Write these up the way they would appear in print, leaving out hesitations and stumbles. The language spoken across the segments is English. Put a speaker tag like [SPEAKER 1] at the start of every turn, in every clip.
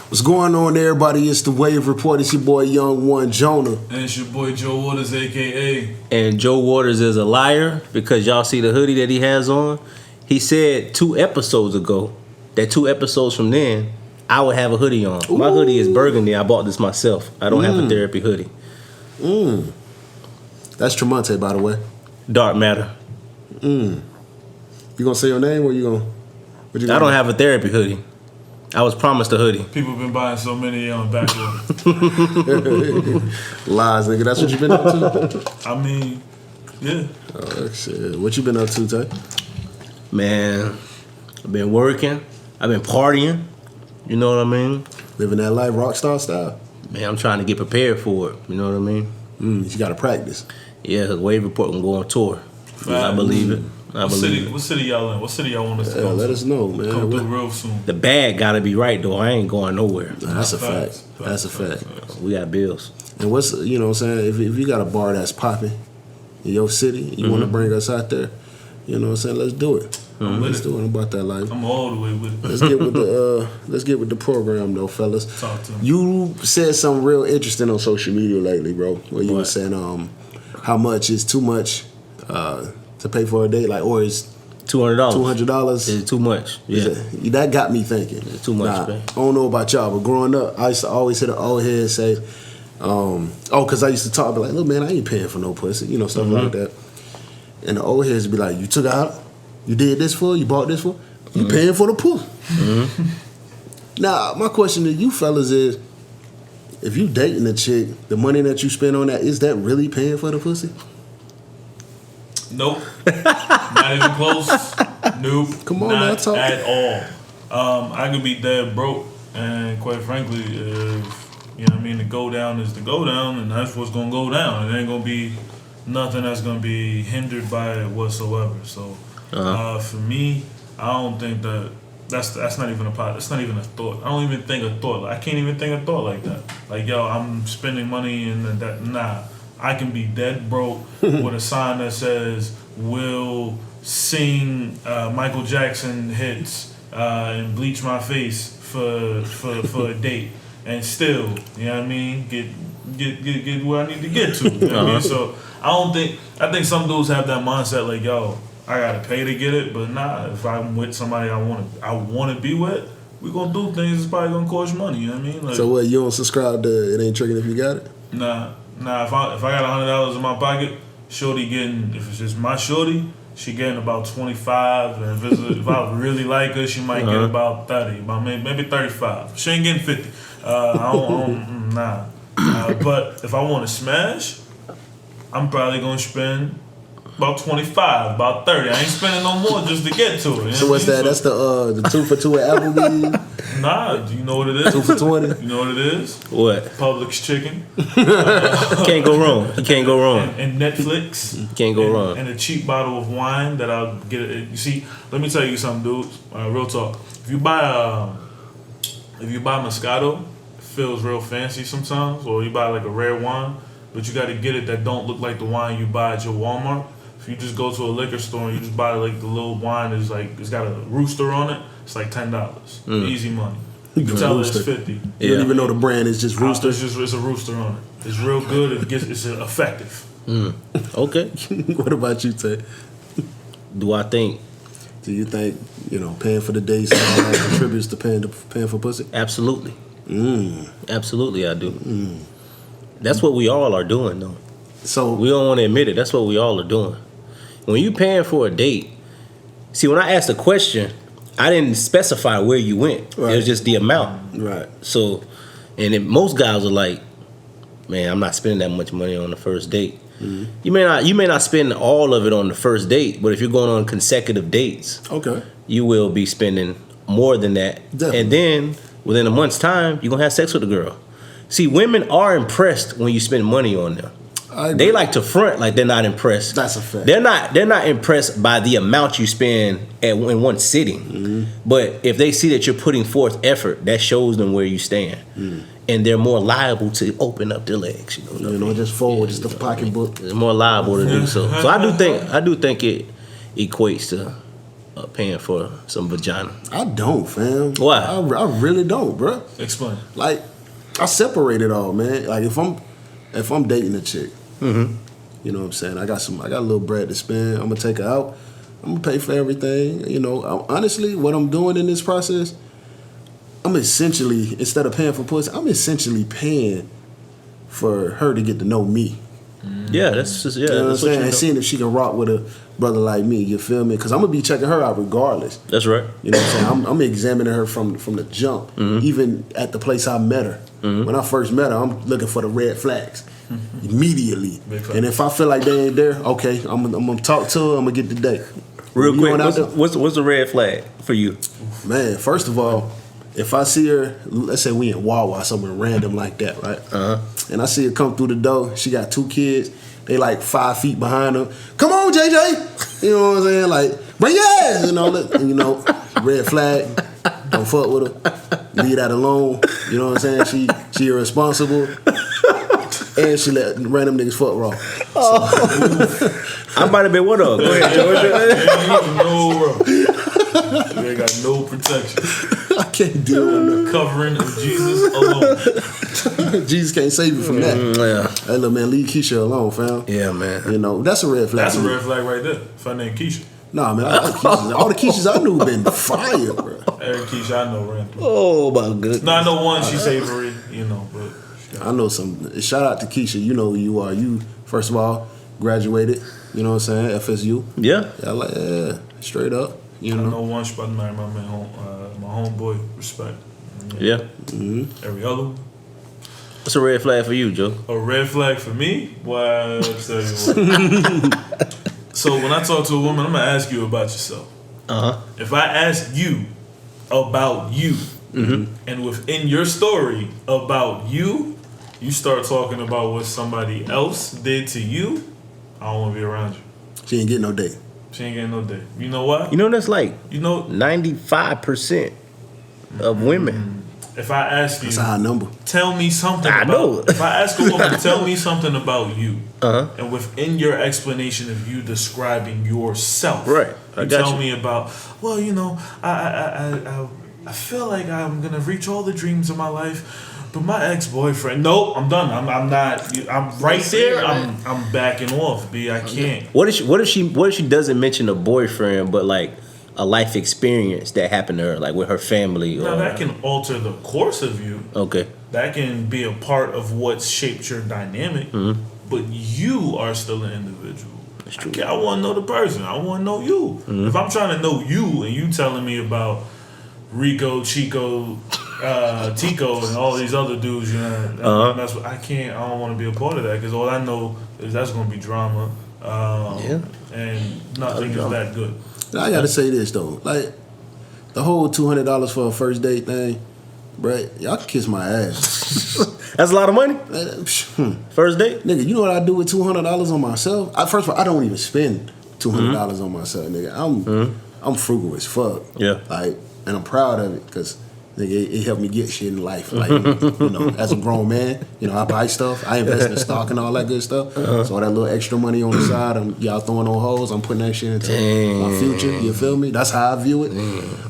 [SPEAKER 1] What's going on, everybody? It's the Wave Report. It's your boy Young One Jonah.
[SPEAKER 2] And it's your boy Joe Waters, a.k.a.
[SPEAKER 3] And Joe Waters is a liar because y'all see the hoodie that he has on. He said 2 episodes ago that 2 episodes from then, I would have a hoodie on. Ooh. My hoodie is burgundy. I bought this myself. I don't have a therapy hoodie.
[SPEAKER 1] That's Tremonte, by the way.
[SPEAKER 3] Dark matter.
[SPEAKER 1] You gonna say your name or you gonna?
[SPEAKER 3] I don't have a therapy hoodie. I was promised a hoodie.
[SPEAKER 2] People been buying so many on back order.
[SPEAKER 1] Lies, nigga. That's what you been up to?
[SPEAKER 2] I mean, yeah.
[SPEAKER 1] Oh, shit. What you been up to, Tay?
[SPEAKER 3] Man, I've been working. I've been partying. You know what I mean?
[SPEAKER 1] Living that life, rock star style.
[SPEAKER 3] Man, I'm trying to get prepared for it. You know what I mean?
[SPEAKER 1] You gotta practice.
[SPEAKER 3] Yeah, because Wave Report can go on tour. I believe it.
[SPEAKER 2] What city y'all in? What city y'all want us to go to?
[SPEAKER 1] Let us know, man.
[SPEAKER 2] Come through real soon.
[SPEAKER 3] The bag gotta be right though. I ain't going nowhere.
[SPEAKER 1] That's a fact. That's a fact.
[SPEAKER 3] We got bills.
[SPEAKER 1] And what's, you know what I'm saying? If you got a bar that's popping in your city, you want to bring us out there, you know what I'm saying? Let's do it. Let's do it. I'm about that life.
[SPEAKER 2] I'm all the way with it.
[SPEAKER 1] Let's get with the program though, fellas.
[SPEAKER 2] Talk to me.
[SPEAKER 1] You said something real interesting on social media lately, bro. Where you were saying how much is too much to pay for a date, like, or is
[SPEAKER 3] $200.
[SPEAKER 1] $200
[SPEAKER 3] is too much. Yeah,
[SPEAKER 1] that got me thinking.
[SPEAKER 3] It's too much.
[SPEAKER 1] I don't know about y'all, but growing up, I used to always hear the old head say, because I used to talk, be like, look, man, I ain't paying for no pussy, you know, stuff like that. And the old heads be like, you took out, you did this for, you bought this for, you paying for the pussy. Now, my question to you fellas is, if you dating a chick, the money that you spend on that, is that really paying for the pussy?
[SPEAKER 2] Nope. Not even close. Nope.
[SPEAKER 1] Come on,
[SPEAKER 2] not
[SPEAKER 1] now, talk.
[SPEAKER 2] at all. I could be dead broke, and quite frankly, if, you know what I mean, the go down is the go down, and that's what's gonna go down. It ain't gonna be nothing that's gonna be hindered by it whatsoever. So, for me, I don't think that's not even that's not even a thought. I don't even think a thought. I can't even think a thought like that. Like, yo, I'm spending money and that. Nah. I can be dead broke with a sign that says "Will sing Michael Jackson hits and bleach my face for a date," and still, you know what I mean, get where I need to get to. You know what I mean? So I think some dudes have that mindset like, yo, I gotta pay to get it, but nah. If I'm with somebody I want to be with, we gonna do things that's probably gonna cost money. You know what I mean? Like,
[SPEAKER 1] so what? You don't subscribe to It Ain't Tricking If You Got It?
[SPEAKER 2] Nah. If I got $100 in my pocket, shorty getting, if it's just my shorty, she getting about 25, and if I really like her, she might get about 30, about maybe 35. She ain't getting 50. Nah. But if I want to smash, I'm probably gonna spend about 25, about 30. I ain't spending no more just to get to it. You know
[SPEAKER 1] so what's that? That's the 2 for 2 at Applebee's?
[SPEAKER 2] Nah, do you know what it is?
[SPEAKER 1] 2 for 20?
[SPEAKER 2] You know what it is?
[SPEAKER 3] What?
[SPEAKER 2] Publix chicken.
[SPEAKER 3] Can't go wrong. You can't go wrong.
[SPEAKER 2] And Netflix.
[SPEAKER 3] Can't go wrong.
[SPEAKER 2] And a cheap bottle of wine that I'll get. You see, let me tell you something, dudes. Real talk. If you buy Moscato, it feels real fancy sometimes. Or you buy like a rare wine, but you got to get it that don't look like the wine you buy at your Walmart. If you just go to a liquor store and you just buy like the little wine that's like it's got a rooster on it, it's like $10. Easy money. You can tell it's 50.
[SPEAKER 1] You don't even know the brand. It's just rooster.
[SPEAKER 2] It's a rooster on it. It's real good. It's effective.
[SPEAKER 3] Okay.
[SPEAKER 1] What about you, Tay?
[SPEAKER 3] Do you
[SPEAKER 1] think paying for the dates contributes to paying for pussy?
[SPEAKER 3] Absolutely. Absolutely, I do. That's what we all are doing, though.
[SPEAKER 1] So
[SPEAKER 3] we don't want to admit it. That's what we all are doing. When you paying for a date, see, when I asked the question, I didn't specify where you went. Right. It was just the amount.
[SPEAKER 1] Right.
[SPEAKER 3] So, and then most guys are like, man, I'm not spending that much money on the first date. You may not spend all of it on the first date, but if you're going on consecutive dates,
[SPEAKER 1] okay,
[SPEAKER 3] you will be spending more than that. Definitely. And then within a month's time, you're gonna have sex with a girl. See, women are impressed when you spend money on them. They like to front like they're not impressed.
[SPEAKER 1] That's a fact.
[SPEAKER 3] They're not impressed by the amount you spend in one sitting. But if they see that you're putting forth effort, that shows them where you stand. And they're more liable to open up their legs.
[SPEAKER 1] Just forward, just the pocketbook.
[SPEAKER 3] They're more liable to do so. So I do think it equates to paying for some vagina?
[SPEAKER 1] I don't, fam.
[SPEAKER 3] Why?
[SPEAKER 1] I really don't, bro.
[SPEAKER 2] Explain.
[SPEAKER 1] Like, I separate it all, man. Like, if I'm dating a chick, you know what I'm saying? I got a little bread to spend. I'm gonna take her out. I'm gonna pay for everything. You know, honestly, what I'm doing in this process, I'm essentially, instead of paying for pussy, I'm essentially paying for her to get to know me.
[SPEAKER 3] Yeah, that's just
[SPEAKER 1] You know what I'm
[SPEAKER 3] that's
[SPEAKER 1] saying?
[SPEAKER 3] what
[SPEAKER 1] And seeing if she can rock with a brother like me. You feel me? Because I'm gonna be checking her out regardless.
[SPEAKER 3] That's right.
[SPEAKER 1] You know what I'm saying? I'm examining her from the jump, even at the place I met her. When I first met her, I'm looking for the red flags immediately.
[SPEAKER 2] Big fact.
[SPEAKER 1] And if I feel like they ain't there, okay, I'm gonna talk to her. I'm gonna get the date.
[SPEAKER 3] Real
[SPEAKER 1] You
[SPEAKER 3] quick,
[SPEAKER 1] going out there?
[SPEAKER 3] what's the red flag for you?
[SPEAKER 1] Man, first of all, if I see her, let's say we in Wawa, somewhere random like that, right? And I see her come through the door. She got 2 kids. They like 5 feet behind her. Come on, JJ. You know what I'm saying? Like, bring your ass. You know, red flag. Don't fuck with her. Leave that alone. You know what I'm saying? She irresponsible. And she let random niggas fuck raw.
[SPEAKER 3] I might have been one of them. Go ahead, George.
[SPEAKER 2] They got no protection.
[SPEAKER 1] I can't deal with
[SPEAKER 2] Covering of Jesus alone.
[SPEAKER 1] that. Jesus can't save you from that.
[SPEAKER 3] Yeah.
[SPEAKER 1] Hey, little man, leave Keisha alone, fam.
[SPEAKER 3] Yeah, man.
[SPEAKER 1] You know, that's a red flag.
[SPEAKER 2] That's
[SPEAKER 1] to
[SPEAKER 2] a
[SPEAKER 1] me.
[SPEAKER 2] red flag right there. If I name Keisha.
[SPEAKER 1] Nah, man, I like Keishas. All the Keishas I knew been fire, bro.
[SPEAKER 2] Every Keisha I know ran through.
[SPEAKER 3] Oh my goodness.
[SPEAKER 2] No, I know one, she's savory, you know, but
[SPEAKER 1] I know some. Shout out to Keisha. You know who you are. You, first of all, graduated. You know what I'm saying? FSU.
[SPEAKER 3] Yeah.
[SPEAKER 1] Yeah, straight up. You
[SPEAKER 2] I
[SPEAKER 1] know.
[SPEAKER 2] know one, she about to marry my man, my homeboy. Respect.
[SPEAKER 3] Yeah.
[SPEAKER 2] Every other one.
[SPEAKER 3] What's a red flag for you, Joe?
[SPEAKER 2] A red flag for me? Well, I'll tell you what. So when I talk to a woman, I'm gonna ask you about yourself. If I ask you about you, and within your story about you, you start talking about what somebody else did to you, I don't want to be around you.
[SPEAKER 1] She ain't getting no date.
[SPEAKER 2] She ain't getting no date. You know why?
[SPEAKER 3] You know that's like
[SPEAKER 2] You know,
[SPEAKER 3] 95% of women.
[SPEAKER 2] if I ask you,
[SPEAKER 1] That's a high number.
[SPEAKER 2] tell me something
[SPEAKER 3] I
[SPEAKER 2] about.
[SPEAKER 3] know.
[SPEAKER 2] If I ask a woman, tell me something about you,
[SPEAKER 3] Uh-huh.
[SPEAKER 2] and within your explanation of you describing yourself,
[SPEAKER 3] Right. I
[SPEAKER 2] you
[SPEAKER 3] got
[SPEAKER 2] tell
[SPEAKER 3] you.
[SPEAKER 2] me about. Well, you know, I feel like I'm gonna reach all the dreams of my life. But my ex-boyfriend, nope, I'm done. I'm not. I'm right there. I'm backing off. B, I can't.
[SPEAKER 3] What if she doesn't mention a boyfriend, but like a life experience that happened to her, like with her family?
[SPEAKER 2] Now
[SPEAKER 3] Or,
[SPEAKER 2] that can alter the course of you.
[SPEAKER 3] okay.
[SPEAKER 2] That can be a part of what shaped your dynamic. But you are still an individual.
[SPEAKER 3] That's true.
[SPEAKER 2] I want to know the person. I want to know you. If I'm trying to know you and you telling me about Rico, Chico, Tico, and all these other dudes, you know, that's what I can't. I don't want to be a part of that because all I know is that's going to be drama, and nothing is that good.
[SPEAKER 1] Now, I gotta say this though, like the whole $200 for a first date thing, bruh, y'all can kiss my ass.
[SPEAKER 3] That's a lot of money.
[SPEAKER 1] Nigga,
[SPEAKER 3] First date.
[SPEAKER 1] you know what I do with $200 on myself? First of all, I don't even spend $200 on myself, nigga. I'm frugal as fuck.
[SPEAKER 3] Yeah.
[SPEAKER 1] Like, and I'm proud of it because nigga, it helped me get shit in life. Like, you know, as a grown man, you know, I buy stuff, I invest in stock and all that good stuff. So all that little extra money on the side, y'all throwing on hoes, I'm putting that shit into my future. You feel me? That's how I view it.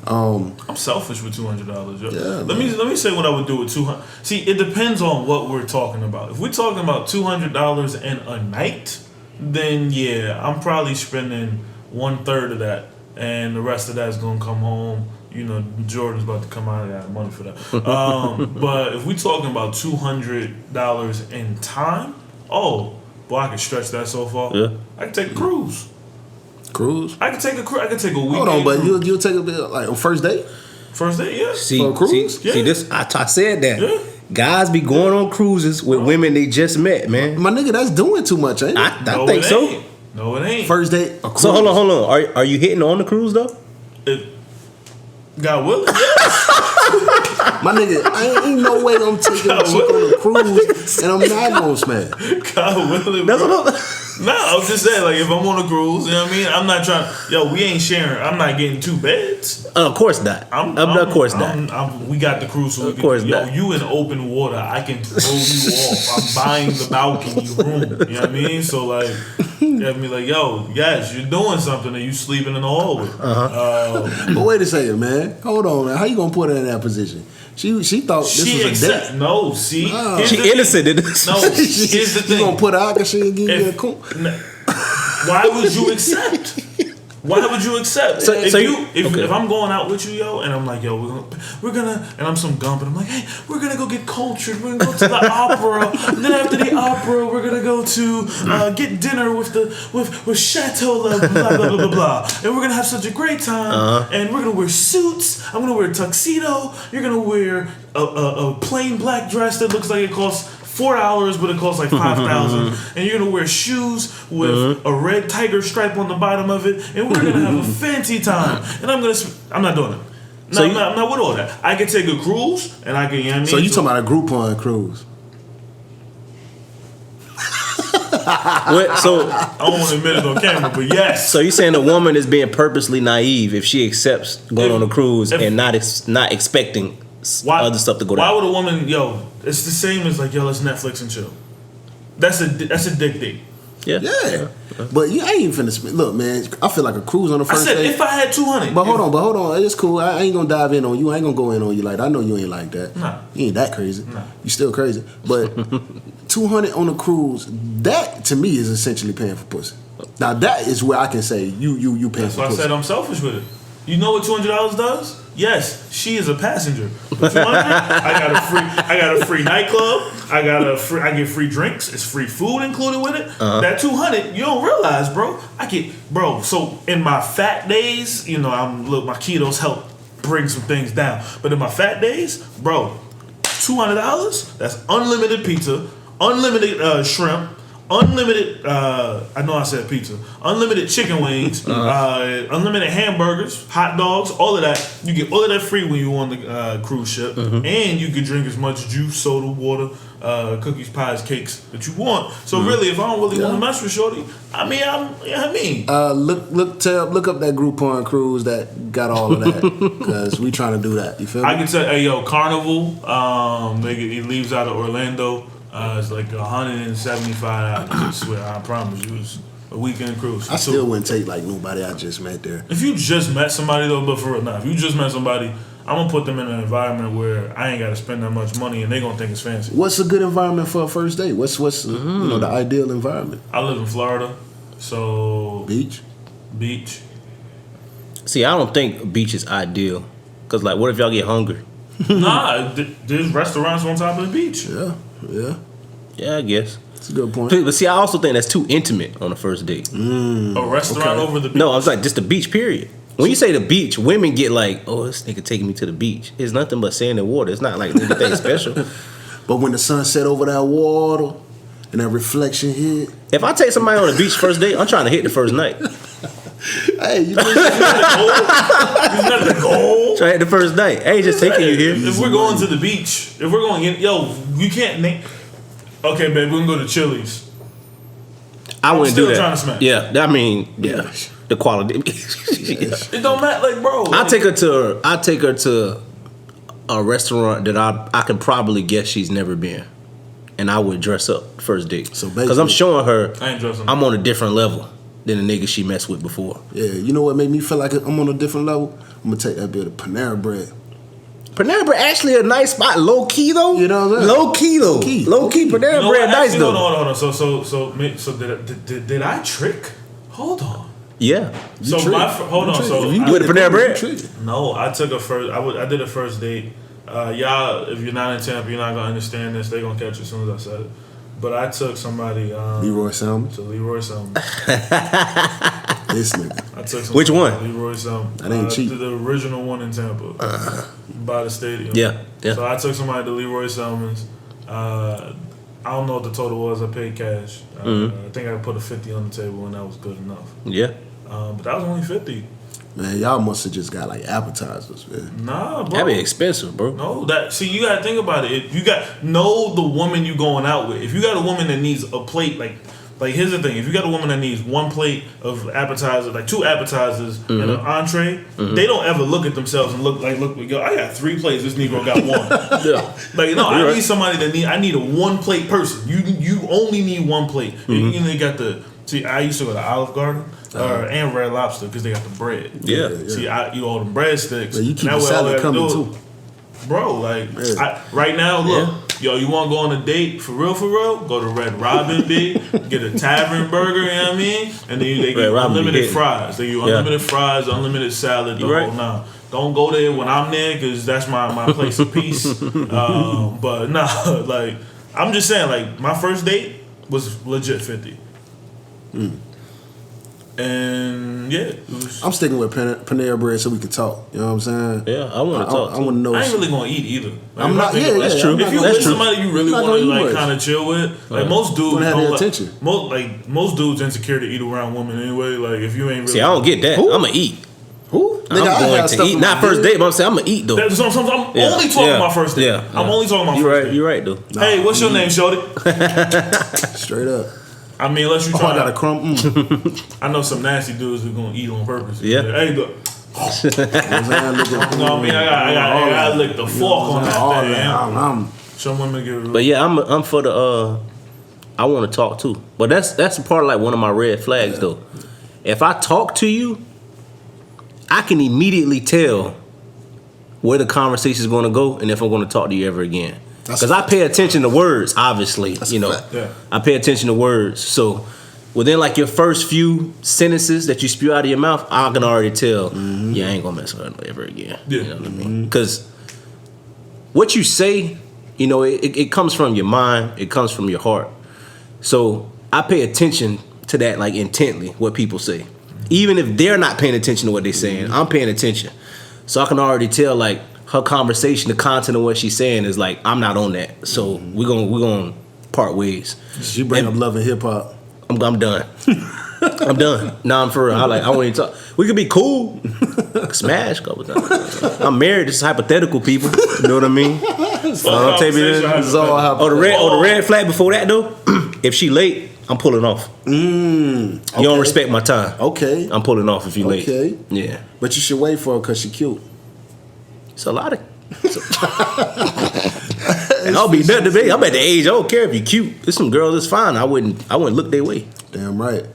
[SPEAKER 2] I'm selfish with $200. Yo.
[SPEAKER 1] Yeah,
[SPEAKER 2] let me say what I would do with $200. See, it depends on what we're talking about. If we're talking about $200 in a night, then yeah, I'm probably spending 1/3 of that, and the rest of that's gonna come home. You know, Jordan's about to come out of money for that. But if we're talking about $200 in time, oh boy, I can stretch that so far.
[SPEAKER 3] Yeah.
[SPEAKER 2] I can take a cruise.
[SPEAKER 1] Cruise?
[SPEAKER 2] I can take a weekend.
[SPEAKER 1] Hold on, but
[SPEAKER 2] cruise.
[SPEAKER 1] you'll take a bit, like, on first date?
[SPEAKER 2] First date, yeah.
[SPEAKER 3] See,
[SPEAKER 1] For a cruise?
[SPEAKER 3] see this. I said that.
[SPEAKER 2] Yeah.
[SPEAKER 3] Guys be going on cruises with women they just met, man.
[SPEAKER 1] My nigga, that's doing too much, ain't it?
[SPEAKER 3] I
[SPEAKER 2] No,
[SPEAKER 3] think
[SPEAKER 2] it
[SPEAKER 3] so.
[SPEAKER 2] ain't. No, it ain't.
[SPEAKER 1] First date, a cruise.
[SPEAKER 3] So hold on. Are you hitting on the cruise though?
[SPEAKER 2] God willing,
[SPEAKER 1] My nigga, ain't no way I'm taking a chick on a cruise and I'm not gonna smash.
[SPEAKER 2] God willing,
[SPEAKER 3] That's
[SPEAKER 2] bro.
[SPEAKER 3] what
[SPEAKER 2] No, I was just saying, like, if I'm on a cruise, you know what I mean? I'm not trying. Yo, we ain't sharing. I'm not getting 2 beds.
[SPEAKER 3] Of course not. Of course not.
[SPEAKER 2] We got the cruise, so
[SPEAKER 3] Of course
[SPEAKER 2] yo,
[SPEAKER 3] not.
[SPEAKER 2] you in open water. I can throw you off. I'm buying the balcony room. You know what I mean? So like, you know what I mean? Like, yo, yes, you're doing something, and you sleeping in the hallway.
[SPEAKER 1] But wait a second, man. Hold on, man. How you gonna put her in that position? She thought this was a date.
[SPEAKER 2] No, see, here's
[SPEAKER 3] She
[SPEAKER 2] the thing.
[SPEAKER 3] innocent in this.
[SPEAKER 2] No, here's the
[SPEAKER 1] You
[SPEAKER 2] thing.
[SPEAKER 1] gonna put her out because she didn't give you a cool.
[SPEAKER 2] Why would you accept? Why would you accept?
[SPEAKER 3] So
[SPEAKER 2] if
[SPEAKER 3] okay.
[SPEAKER 2] I'm going out with you, yo, and I'm like, yo, we're gonna, and I'm some gump, and I'm like, hey, we're gonna go get cultured. We're gonna go to the opera. And then after the opera, we're gonna go to get dinner with Chateau blah blah blah blah blah. And we're gonna have such a great time. And we're gonna wear suits. I'm gonna wear a tuxedo. You're gonna wear a plain black dress that looks like it costs $4, but it costs like $5,000, and you're gonna wear shoes with a red tiger stripe on the bottom of it, and we're gonna have a fancy time. And I'm not doing it. No,
[SPEAKER 3] So
[SPEAKER 2] I'm not with all that. I can take a cruise, and I can. You know what I mean?
[SPEAKER 1] So you talking about a Groupon cruise?
[SPEAKER 3] So
[SPEAKER 2] I don't want to admit it on camera, but yes.
[SPEAKER 3] you saying a woman is being purposely naive if she accepts going on a cruise and not expecting other stuff to go down?
[SPEAKER 2] Why would a woman? Yo, it's the same as like, yo, let's Netflix and chill. That's a dick date.
[SPEAKER 1] Yeah. But you ain't even finna spend. Look, man, I feel like a cruise on the
[SPEAKER 2] I
[SPEAKER 1] first
[SPEAKER 2] said
[SPEAKER 1] day.
[SPEAKER 2] if I had 200.
[SPEAKER 1] But hold on. It's cool. I ain't gonna dive in on you. I ain't gonna go in on you like that. I know you ain't like that.
[SPEAKER 2] Nah.
[SPEAKER 1] You ain't that crazy.
[SPEAKER 2] Nah.
[SPEAKER 1] You still crazy. But 200 on a cruise, that to me is essentially paying for pussy. Now that is where I can say you paying
[SPEAKER 2] That's
[SPEAKER 1] for
[SPEAKER 2] why I
[SPEAKER 1] pussy.
[SPEAKER 2] said I'm selfish with it. You know what $200 does? Yes, she is a passenger. For 200, I got a free nightclub. I get free drinks. It's free food included with it. That 200, you don't realize, bro. So in my fat days, you know, my ketos help bring some things down. But in my fat days, bro, $200. That's unlimited pizza, unlimited shrimp. Unlimited, I know I said pizza. Unlimited chicken wings, unlimited hamburgers, hot dogs, all of that. You get all of that free when you on the cruise ship, and you can drink as much juice, soda, water, cookies, pies, cakes that you want. So really, if I don't really want to mess with shorty,
[SPEAKER 1] Look up that Groupon cruise that got all of that because we trying to do that. You feel me?
[SPEAKER 2] I can tell, hey yo, Carnival, it leaves out of Orlando. It's like $175. I swear, I promise you, it's a weekend cruise.
[SPEAKER 1] I still wouldn't take like nobody I just met there.
[SPEAKER 2] If you just met somebody though, but for real, if you just met somebody, I'm gonna put them in an environment where I ain't gotta spend that much money and they gonna think it's fancy.
[SPEAKER 1] What's a good environment for a first date? What's the ideal environment?
[SPEAKER 2] I live in Florida, so
[SPEAKER 1] Beach.
[SPEAKER 3] See, I don't think beach is ideal. Cause like, what if y'all get hungry?
[SPEAKER 2] Nah, there's restaurants on top of the beach.
[SPEAKER 3] Yeah, I guess.
[SPEAKER 1] That's a good point.
[SPEAKER 3] But see, I also think that's too intimate on the first date.
[SPEAKER 2] A restaurant over the beach.
[SPEAKER 3] No, I was like, just the beach, period. When you say the beach, women get like, oh, this nigga taking me to the beach. It's nothing but sand and water. It's not like anything special.
[SPEAKER 1] But when the sun set over that water and that reflection hit,
[SPEAKER 3] If I take somebody on the beach first date, I'm trying to hit the first night.
[SPEAKER 1] hey, you know,
[SPEAKER 2] Isn't that the goal?
[SPEAKER 3] Try to hit the first night. I ain't just taking you here.
[SPEAKER 2] If we're going to the beach, if we're going, yo, you can't name. Okay, babe, we can go to Chili's.
[SPEAKER 3] I wouldn't
[SPEAKER 2] still
[SPEAKER 3] do that.
[SPEAKER 2] trying to smash.
[SPEAKER 3] Yeah, I mean, yeah, the quality.
[SPEAKER 2] It don't matter, like, bro.
[SPEAKER 3] I take her to a restaurant that I can probably guess she's never been, and I would dress up first date.
[SPEAKER 1] So
[SPEAKER 3] because I'm showing her
[SPEAKER 2] I ain't dressing.
[SPEAKER 3] I'm on a different level than the nigga she messed with before.
[SPEAKER 1] yeah, you know what made me feel like I'm on a different level? I'm gonna take that bit of Panera Bread.
[SPEAKER 3] Panera Bread actually a nice spot, low key though.
[SPEAKER 1] You know what I'm saying?
[SPEAKER 3] Low key though. Low key. Panera
[SPEAKER 2] You know
[SPEAKER 3] Bread
[SPEAKER 2] what?
[SPEAKER 3] nice
[SPEAKER 2] Actually,
[SPEAKER 3] though.
[SPEAKER 2] Hold on. So did I trick? Hold on.
[SPEAKER 3] Yeah.
[SPEAKER 2] So
[SPEAKER 1] tricked.
[SPEAKER 2] hold on. So
[SPEAKER 1] If you
[SPEAKER 3] With
[SPEAKER 1] did
[SPEAKER 3] the Panera
[SPEAKER 1] it,
[SPEAKER 3] Bread?
[SPEAKER 1] you tricked.
[SPEAKER 2] no, I took a first. I did a first date. Y'all, if you're not in Tampa, you're not gonna understand this. They gonna catch it as soon as I said it. But I took somebody
[SPEAKER 1] Leroy Selman.
[SPEAKER 2] to Leroy Selman.
[SPEAKER 1] This nigga.
[SPEAKER 2] I took somebody
[SPEAKER 3] Which one?
[SPEAKER 2] to Leroy Selman.
[SPEAKER 1] That ain't cheap.
[SPEAKER 2] The original one in Tampa, by the stadium.
[SPEAKER 3] Yeah.
[SPEAKER 2] So I took somebody to Leroy Selman's. I don't know what the total was. I paid cash. I think I put a 50 on the table, and that was good enough.
[SPEAKER 3] Yeah.
[SPEAKER 2] But that was only 50.
[SPEAKER 1] Man, y'all must have just got like appetizers, man.
[SPEAKER 2] Nah, bro.
[SPEAKER 3] That'd be expensive, bro.
[SPEAKER 2] No, you gotta think about it. If you got know the woman you going out with. If you got a woman that needs a plate like Like, here's the thing: if you got a woman that needs one plate of appetizers, like 2 appetizers and an entree, they don't ever look at themselves and look, yo, I got 3 plates. This Negro got 1.
[SPEAKER 3] Yeah.
[SPEAKER 2] Like, no, I need somebody I need a 1 plate person. You only need 1 plate. You know, you got see, I used to go to Olive Garden and Red Lobster because they got the bread.
[SPEAKER 3] Yeah.
[SPEAKER 2] See, I eat all them breadsticks.
[SPEAKER 1] But you keep
[SPEAKER 2] and
[SPEAKER 1] the
[SPEAKER 2] that way all I
[SPEAKER 1] salad
[SPEAKER 2] gotta
[SPEAKER 1] coming
[SPEAKER 2] do-
[SPEAKER 1] too.
[SPEAKER 2] Bro, like, right now, look, yo, you want to go on a date for real? Go to Red Robin, B, get a tavern burger, you know what I mean? And then they give you unlimited fries. They give you unlimited fries, unlimited salad, the whole nine. Don't go there when I'm there because that's my place of peace. But nah, like, I'm just saying, like, my first date was legit 50. And yeah,
[SPEAKER 1] I'm sticking with Panera Bread so we can talk. You know what I'm saying?
[SPEAKER 3] Yeah, I want to talk.
[SPEAKER 1] I want to know.
[SPEAKER 2] I ain't really gonna eat either. Like,
[SPEAKER 1] I'm not. Yeah,
[SPEAKER 3] that's true.
[SPEAKER 2] If you
[SPEAKER 3] That's
[SPEAKER 2] with
[SPEAKER 3] true.
[SPEAKER 2] somebody you really
[SPEAKER 1] I'm not
[SPEAKER 2] want to
[SPEAKER 1] gonna eat
[SPEAKER 2] like
[SPEAKER 1] much.
[SPEAKER 2] kind of chill with, like most dudes
[SPEAKER 1] Don't have
[SPEAKER 2] don't
[SPEAKER 1] their
[SPEAKER 2] like,
[SPEAKER 1] attention.
[SPEAKER 2] most dudes insecure to eat around women anyway. Like if you ain't really,
[SPEAKER 3] See, I don't get that.
[SPEAKER 1] Who?
[SPEAKER 3] I'm gonna eat.
[SPEAKER 1] Who?
[SPEAKER 3] I'm going to eat. Not first date, but I'm saying I'm gonna eat though.
[SPEAKER 2] That's what I'm only talking about first date.
[SPEAKER 3] Yeah.
[SPEAKER 2] I'm only talking about
[SPEAKER 3] You
[SPEAKER 2] first
[SPEAKER 3] right.
[SPEAKER 2] date.
[SPEAKER 3] You right though.
[SPEAKER 2] Hey, what's your name, shorty?
[SPEAKER 1] Straight up.
[SPEAKER 2] I mean, unless you
[SPEAKER 1] Oh, I
[SPEAKER 2] trying
[SPEAKER 1] got a
[SPEAKER 2] to.
[SPEAKER 1] crumb.
[SPEAKER 2] I know some nasty dudes who gonna eat on purpose.
[SPEAKER 3] Yeah.
[SPEAKER 2] Hey, look.
[SPEAKER 1] You know what
[SPEAKER 2] I mean? I gotta lick the fork on that thing.
[SPEAKER 1] I'm
[SPEAKER 2] Some women get real.
[SPEAKER 3] But yeah, I'm for the. I want to talk too, but that's a part of like one of my red flags though. If I talk to you, I can immediately tell where the conversation is going to go and if I'm going to talk to you ever again. Because I pay attention to words, obviously. You know,
[SPEAKER 2] Yeah.
[SPEAKER 3] I pay attention to words. So within like your first few sentences that you spew out of your mouth, I can already tell. Yeah, I ain't gonna mess with her ever again.
[SPEAKER 2] Yeah.
[SPEAKER 3] You know what I mean? Because what you say, you know, it comes from your mind. It comes from your heart. So I pay attention to that like intently. What people say, even if they're not paying attention to what they're saying, I'm paying attention. So I can already tell like her conversation, the content of what she's saying is like I'm not on that. So we're gonna part ways.
[SPEAKER 1] She bring up love and hip hop.
[SPEAKER 3] I'm done. I'm done. Nah, I'm for real. I want to talk. We could be cool. Smash a couple times. I'm married. This is hypothetical, people. You know what I mean? Don't take me there.
[SPEAKER 1] This is all
[SPEAKER 3] Oh, the red flag before that though. If she late, I'm pulling off. You don't respect my time.
[SPEAKER 1] Okay.
[SPEAKER 3] I'm pulling off if you late.
[SPEAKER 1] Okay.
[SPEAKER 3] Yeah.
[SPEAKER 1] But you should wait for her because she cute.
[SPEAKER 3] It's a lot of. And I'll be nothing to me. I'm at the age I don't care if you're cute. There's some girls that's fine. I wouldn't look their way.
[SPEAKER 1] Damn right.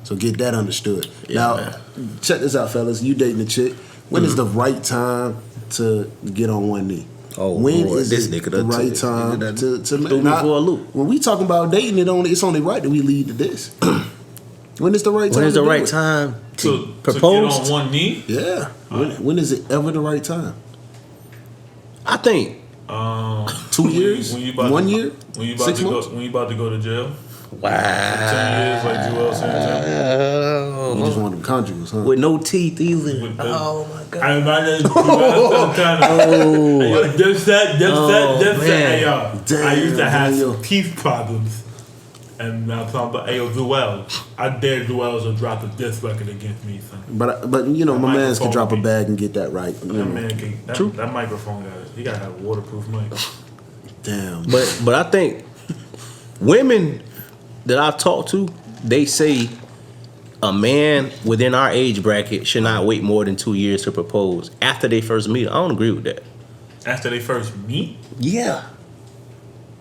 [SPEAKER 1] So get that understood.
[SPEAKER 3] Yeah,
[SPEAKER 1] now,
[SPEAKER 3] man.
[SPEAKER 1] check this out, fellas. You dating a chick. When is the right time to get on one knee?
[SPEAKER 3] Oh,
[SPEAKER 1] when
[SPEAKER 3] Lord,
[SPEAKER 1] is
[SPEAKER 3] this
[SPEAKER 1] it
[SPEAKER 3] nigga
[SPEAKER 1] the
[SPEAKER 3] done
[SPEAKER 1] right
[SPEAKER 3] took-
[SPEAKER 1] time
[SPEAKER 3] nigga
[SPEAKER 1] to
[SPEAKER 3] threw me
[SPEAKER 1] not-
[SPEAKER 3] for a loop.
[SPEAKER 1] When we talking about dating, it's only right that we lead to this. When is the right time?
[SPEAKER 3] When is the
[SPEAKER 1] to do
[SPEAKER 3] right
[SPEAKER 1] it?
[SPEAKER 3] time
[SPEAKER 2] to
[SPEAKER 3] propose?
[SPEAKER 2] get on one knee.
[SPEAKER 1] Yeah. When is it ever the right time?
[SPEAKER 3] I think
[SPEAKER 1] 2 years?
[SPEAKER 2] When you about
[SPEAKER 1] 1
[SPEAKER 2] to,
[SPEAKER 1] year?
[SPEAKER 2] When you about
[SPEAKER 1] 6
[SPEAKER 2] to
[SPEAKER 1] months?
[SPEAKER 2] go? When you about to go to jail? 10
[SPEAKER 3] wow.
[SPEAKER 2] years, like Joel Santana.
[SPEAKER 1] You just want them conjugals, huh?
[SPEAKER 3] With no teeth either.
[SPEAKER 2] With the-
[SPEAKER 3] Oh my god.
[SPEAKER 2] I imagine this that.
[SPEAKER 3] man.
[SPEAKER 2] Hey, y'all. I used to have
[SPEAKER 1] Daniel.
[SPEAKER 2] some teeth problems. And I'm talking about, hey, yo, Joel. I dare Joel to drop a diss record against me, son.
[SPEAKER 1] But you know,
[SPEAKER 2] That
[SPEAKER 1] my man's can
[SPEAKER 2] microphone
[SPEAKER 1] drop a
[SPEAKER 2] be-
[SPEAKER 1] bag and get that right. You
[SPEAKER 2] That
[SPEAKER 1] know.
[SPEAKER 2] man can, that microphone he gotta have a waterproof mic.
[SPEAKER 1] Damn.
[SPEAKER 3] But I think women that I've talked to, they say a man within our age bracket should not wait more than 2 years to propose after they first meet. I don't agree with that.
[SPEAKER 2] After they first meet?
[SPEAKER 3] Yeah.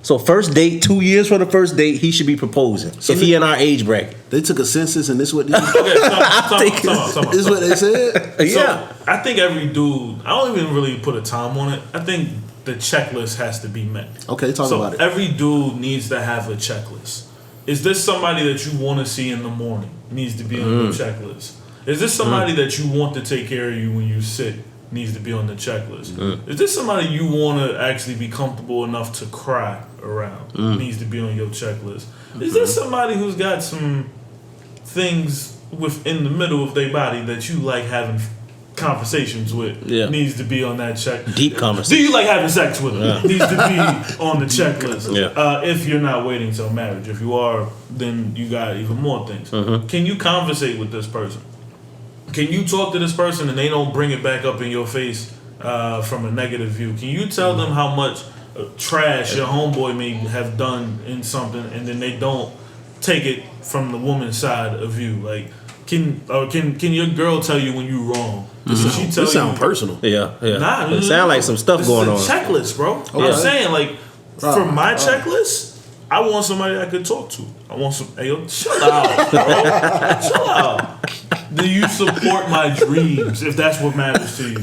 [SPEAKER 3] So first date, 2 years for the first date, he should be proposing.
[SPEAKER 1] So
[SPEAKER 3] if he in our age bracket.
[SPEAKER 1] They took a census and this what they
[SPEAKER 2] Okay, time
[SPEAKER 1] this what they said?
[SPEAKER 3] Yeah.
[SPEAKER 2] So, I think every dude, I don't even really put a time on it. I think the checklist has to be met.
[SPEAKER 1] Okay, talk about it.
[SPEAKER 2] Every dude needs to have a checklist. Is this somebody that you want to see in the morning? Needs to be on your checklist. Is this somebody that you want to take care of you when you sick? Needs to be on the checklist. Is this somebody you want to actually be comfortable enough to cry around? Needs to be on your checklist. Is this somebody who's got some things within the middle of their body that you like having conversations with?
[SPEAKER 3] Yeah.
[SPEAKER 2] Needs to be on that check.
[SPEAKER 3] Deep
[SPEAKER 2] Do
[SPEAKER 3] conversation.
[SPEAKER 2] you like having sex with them? Needs to be on the checklist.
[SPEAKER 3] Yeah.
[SPEAKER 2] If you're not waiting till marriage. If you are, then you got even more things. Can you conversate with this person? Can you talk to this person and they don't bring it back up in your face from a negative view? Can you tell them how much trash your homeboy may have done in something and then they don't take it from the woman's side of you. Like, can your girl tell you when you wrong? Does she tell
[SPEAKER 1] This sound
[SPEAKER 2] you?
[SPEAKER 1] personal.
[SPEAKER 3] Yeah.
[SPEAKER 2] Nah,
[SPEAKER 3] It sound like some stuff
[SPEAKER 2] this
[SPEAKER 3] going on.
[SPEAKER 2] is a checklist, bro.
[SPEAKER 1] Okay.
[SPEAKER 2] I'm saying, like, for my
[SPEAKER 1] Right.
[SPEAKER 2] checklist, I want somebody I could talk to. I want some. Hey, yo, chill out, bro. Chill out. Do you support my dreams? If that's what matters to you.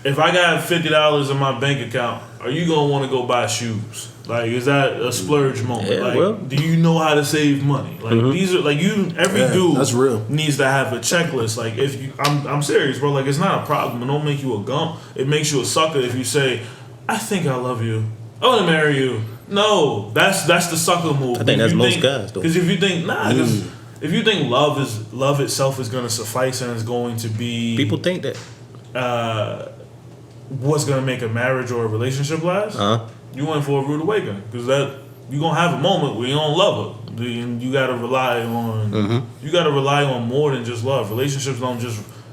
[SPEAKER 2] If I got $50 in my bank account, are you gonna want to go buy shoes? Like, is that a splurge moment?
[SPEAKER 3] Yeah,
[SPEAKER 2] like,
[SPEAKER 3] well.
[SPEAKER 2] do you know how to save money? Like, these are like every
[SPEAKER 1] Yeah,
[SPEAKER 2] dude
[SPEAKER 1] that's real.
[SPEAKER 2] needs to have a checklist. Like, if you, I'm serious, bro. Like, it's not a problem. It don't make you a gump. It makes you a sucker if you say, "I think I love you. I want to marry you." No, that's the sucker move.
[SPEAKER 3] I think that's most guys, though.
[SPEAKER 2] Because if you think if you think love itself is going to suffice and is going to be
[SPEAKER 3] People think that.
[SPEAKER 2] what's going to make a marriage or a relationship last, you went for a rude awakening because that you're gonna have a moment where you don't love her. And you gotta rely on more than just love. Relationships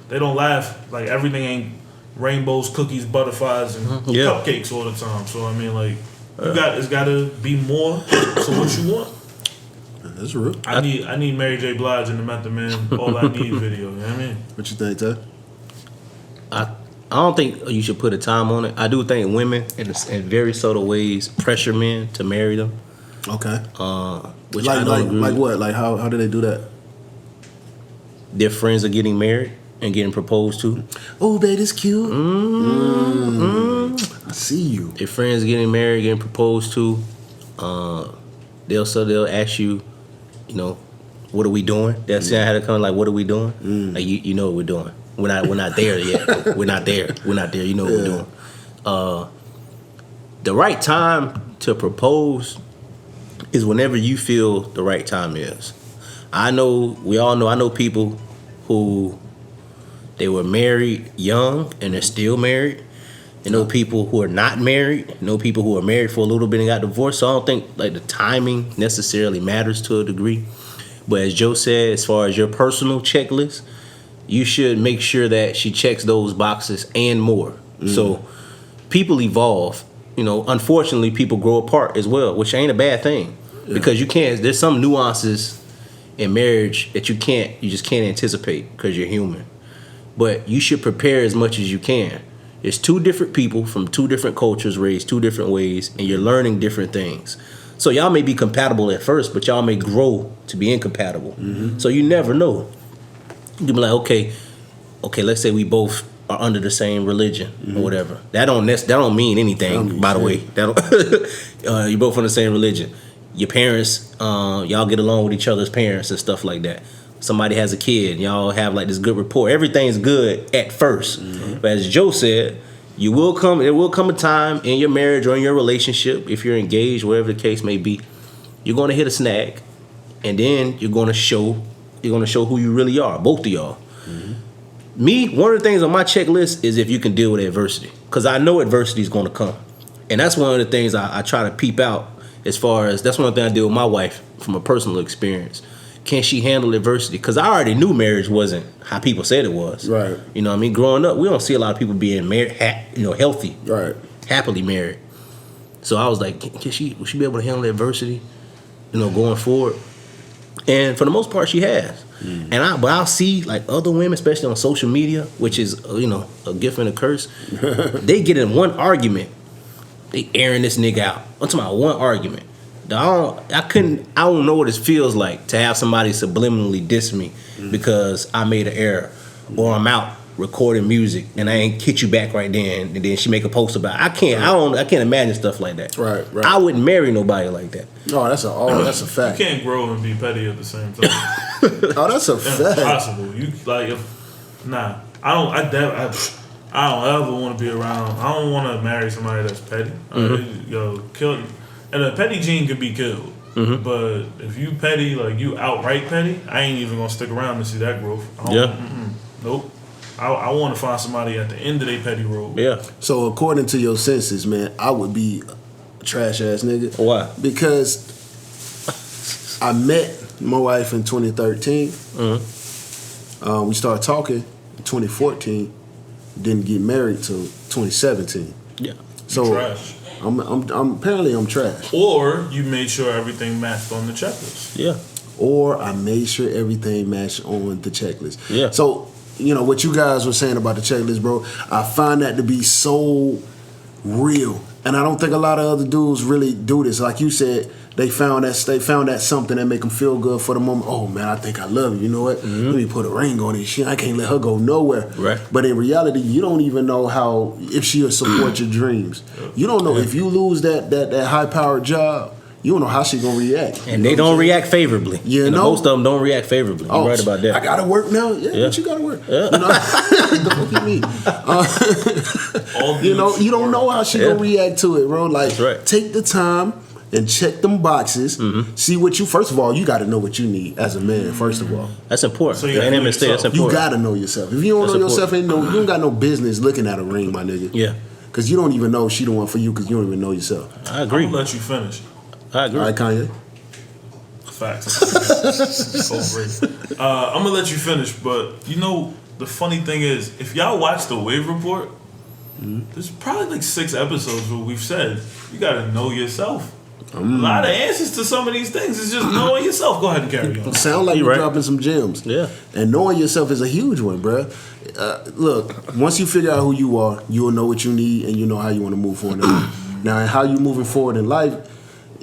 [SPEAKER 2] they don't laugh. Like, everything ain't rainbows, cookies, butterflies, and cupcakes all the time. So I mean, like, it's gotta be more. So what you want?
[SPEAKER 1] That's real.
[SPEAKER 2] I need Mary J. Blige in the Method Man All I Need video. You know what I mean?
[SPEAKER 1] What you think, Ted?
[SPEAKER 3] I don't think you should put a time on it. I do think women, in very subtle ways, pressure men to marry them.
[SPEAKER 1] Okay.
[SPEAKER 3] Which I don't agree
[SPEAKER 1] like
[SPEAKER 3] with.
[SPEAKER 1] what? Like how do they do that?
[SPEAKER 3] Their friends are getting married and getting proposed to.
[SPEAKER 1] Oh, babe, that's cute. I see you.
[SPEAKER 3] Their friends getting married, getting proposed to. They'll ask you, what are we doing? They'll say I had to come like, what are we doing? Like, you know what we're doing. We're not there yet. We're not there. You know what we're doing. The right time to propose is whenever you feel the right time is. I know people who they were married young and they're still married. I know people who are not married. I know people who are married for a little bit and got divorced. So I don't think like the timing necessarily matters to a degree. But as Joe said, as far as your personal checklist, you should make sure that she checks those boxes and more. So people evolve. Unfortunately, people grow apart as well, which ain't a bad thing. Yeah. Because there's some nuances in marriage that you just can't anticipate because you're human. But you should prepare as much as you can. It's two different people from two different cultures, raised two different ways, and you're learning different things. So y'all may be compatible at first, but y'all may grow to be incompatible. So you never know. You can be like, okay, let's say we both are under the same religion or whatever. That don't mean anything, by the way. You're both on the same religion. Your parents, y'all get along with each other's parents and stuff like that. Somebody has a kid, y'all have like this good rapport. Everything's good at first. But as Joe said, there will come a time in your marriage or in your relationship, if you're engaged, whatever the case may be, you're gonna hit a snag, and then you're gonna show who you really are, both of y'all. Me, one of the things on my checklist is if you can deal with adversity, because I know adversity is going to come, and that's one of the things I try to peep out. As far as that's one thing I deal with my wife from a personal experience. Can she handle adversity? Because I already knew marriage wasn't how people said it was.
[SPEAKER 1] Right.
[SPEAKER 3] You know what I mean? Growing up, we don't see a lot of people being married, healthy,
[SPEAKER 1] Right.
[SPEAKER 3] happily married. So I was like, will she be able to handle adversity, going forward? And for the most part, she has. But I'll see like other women, especially on social media, which is a gift and a curse. They get in one argument, they airing this nigga out. I'm talking about one argument. I don't know what it feels like to have somebody subliminally diss me because I made an error, or I'm out recording music and I ain't hit you back right then, and then she make a post about it. I can't imagine stuff like that.
[SPEAKER 1] Right.
[SPEAKER 3] I wouldn't marry nobody like that.
[SPEAKER 1] No, that's a fact.
[SPEAKER 2] You can't grow and be petty at the same time.
[SPEAKER 1] That's a
[SPEAKER 2] It's
[SPEAKER 1] fact.
[SPEAKER 2] impossible. I don't ever want to be around. I don't want to marry somebody that's petty. Kill. And a petty gene could be killed. But if you petty, like you outright petty, I ain't even gonna stick around to see that growth. Nope. I want to find somebody at the end of their petty road.
[SPEAKER 3] Yeah.
[SPEAKER 1] So according to your senses, man, I would be a trash ass nigga.
[SPEAKER 3] Why?
[SPEAKER 1] Because I met my wife in 2013. We started talking in 2014. Didn't get married till 2017.
[SPEAKER 3] Yeah.
[SPEAKER 1] So
[SPEAKER 2] Trash.
[SPEAKER 1] I'm trash.
[SPEAKER 2] Or you made sure everything matched on the checklist.
[SPEAKER 3] Yeah.
[SPEAKER 1] Or I made sure everything matched on the checklist.
[SPEAKER 3] Yeah.
[SPEAKER 1] So, what you guys were saying about the checklist, bro, I find that to be so real. And I don't think a lot of other dudes really do this. Like you said, they found that something that make them feel good for the moment. Oh man, I think I love you. You know what?
[SPEAKER 3] Mm-hmm.
[SPEAKER 1] Let me put a ring on it. Shit, I can't let her go nowhere.
[SPEAKER 3] Right.
[SPEAKER 1] But in reality, you don't even know if she'll support your dreams. You don't know if you lose that high powered job. You don't know how she gonna react.
[SPEAKER 3] And they don't react favorably. Most of them don't react favorably. You're right about that.
[SPEAKER 1] I gotta work now. Yeah, but you gotta work.
[SPEAKER 3] Yeah.
[SPEAKER 1] The fuck you mean? You don't know how she gonna react to it, bro. Like,
[SPEAKER 3] That's right.
[SPEAKER 1] Take the time and check them boxes.
[SPEAKER 3] Mm-hmm.
[SPEAKER 1] See what you. First of all, you gotta know what you need as a man. First of all,
[SPEAKER 3] That's important.
[SPEAKER 2] So you gotta know
[SPEAKER 3] That's
[SPEAKER 2] yourself.
[SPEAKER 3] important.
[SPEAKER 1] you gotta know yourself. If you don't
[SPEAKER 3] That's
[SPEAKER 1] know yourself,
[SPEAKER 3] important.
[SPEAKER 1] you don't got no business looking at a ring, my nigga.
[SPEAKER 3] Yeah.
[SPEAKER 1] Because you don't even know if she the one for you because you don't even know yourself.
[SPEAKER 3] I agree.
[SPEAKER 2] I'm gonna let you finish.
[SPEAKER 3] I agree.
[SPEAKER 1] All right, Kanye.
[SPEAKER 2] Facts. Overrated. I'm gonna let you finish, but the funny thing is, if y'all watch the Wave Report, there's probably like 6 episodes where we've said you gotta know yourself. A lot of answers to some of these things is just knowing yourself. Go ahead and carry on.
[SPEAKER 1] Sound like
[SPEAKER 3] You
[SPEAKER 1] you're
[SPEAKER 3] right.
[SPEAKER 1] dropping some gems.
[SPEAKER 3] Yeah.
[SPEAKER 1] And knowing yourself is a huge one, bruh. Look, once you figure out who you are, you'll know what you need and you know how you want to move forward in life. Now, and how you moving forward in life,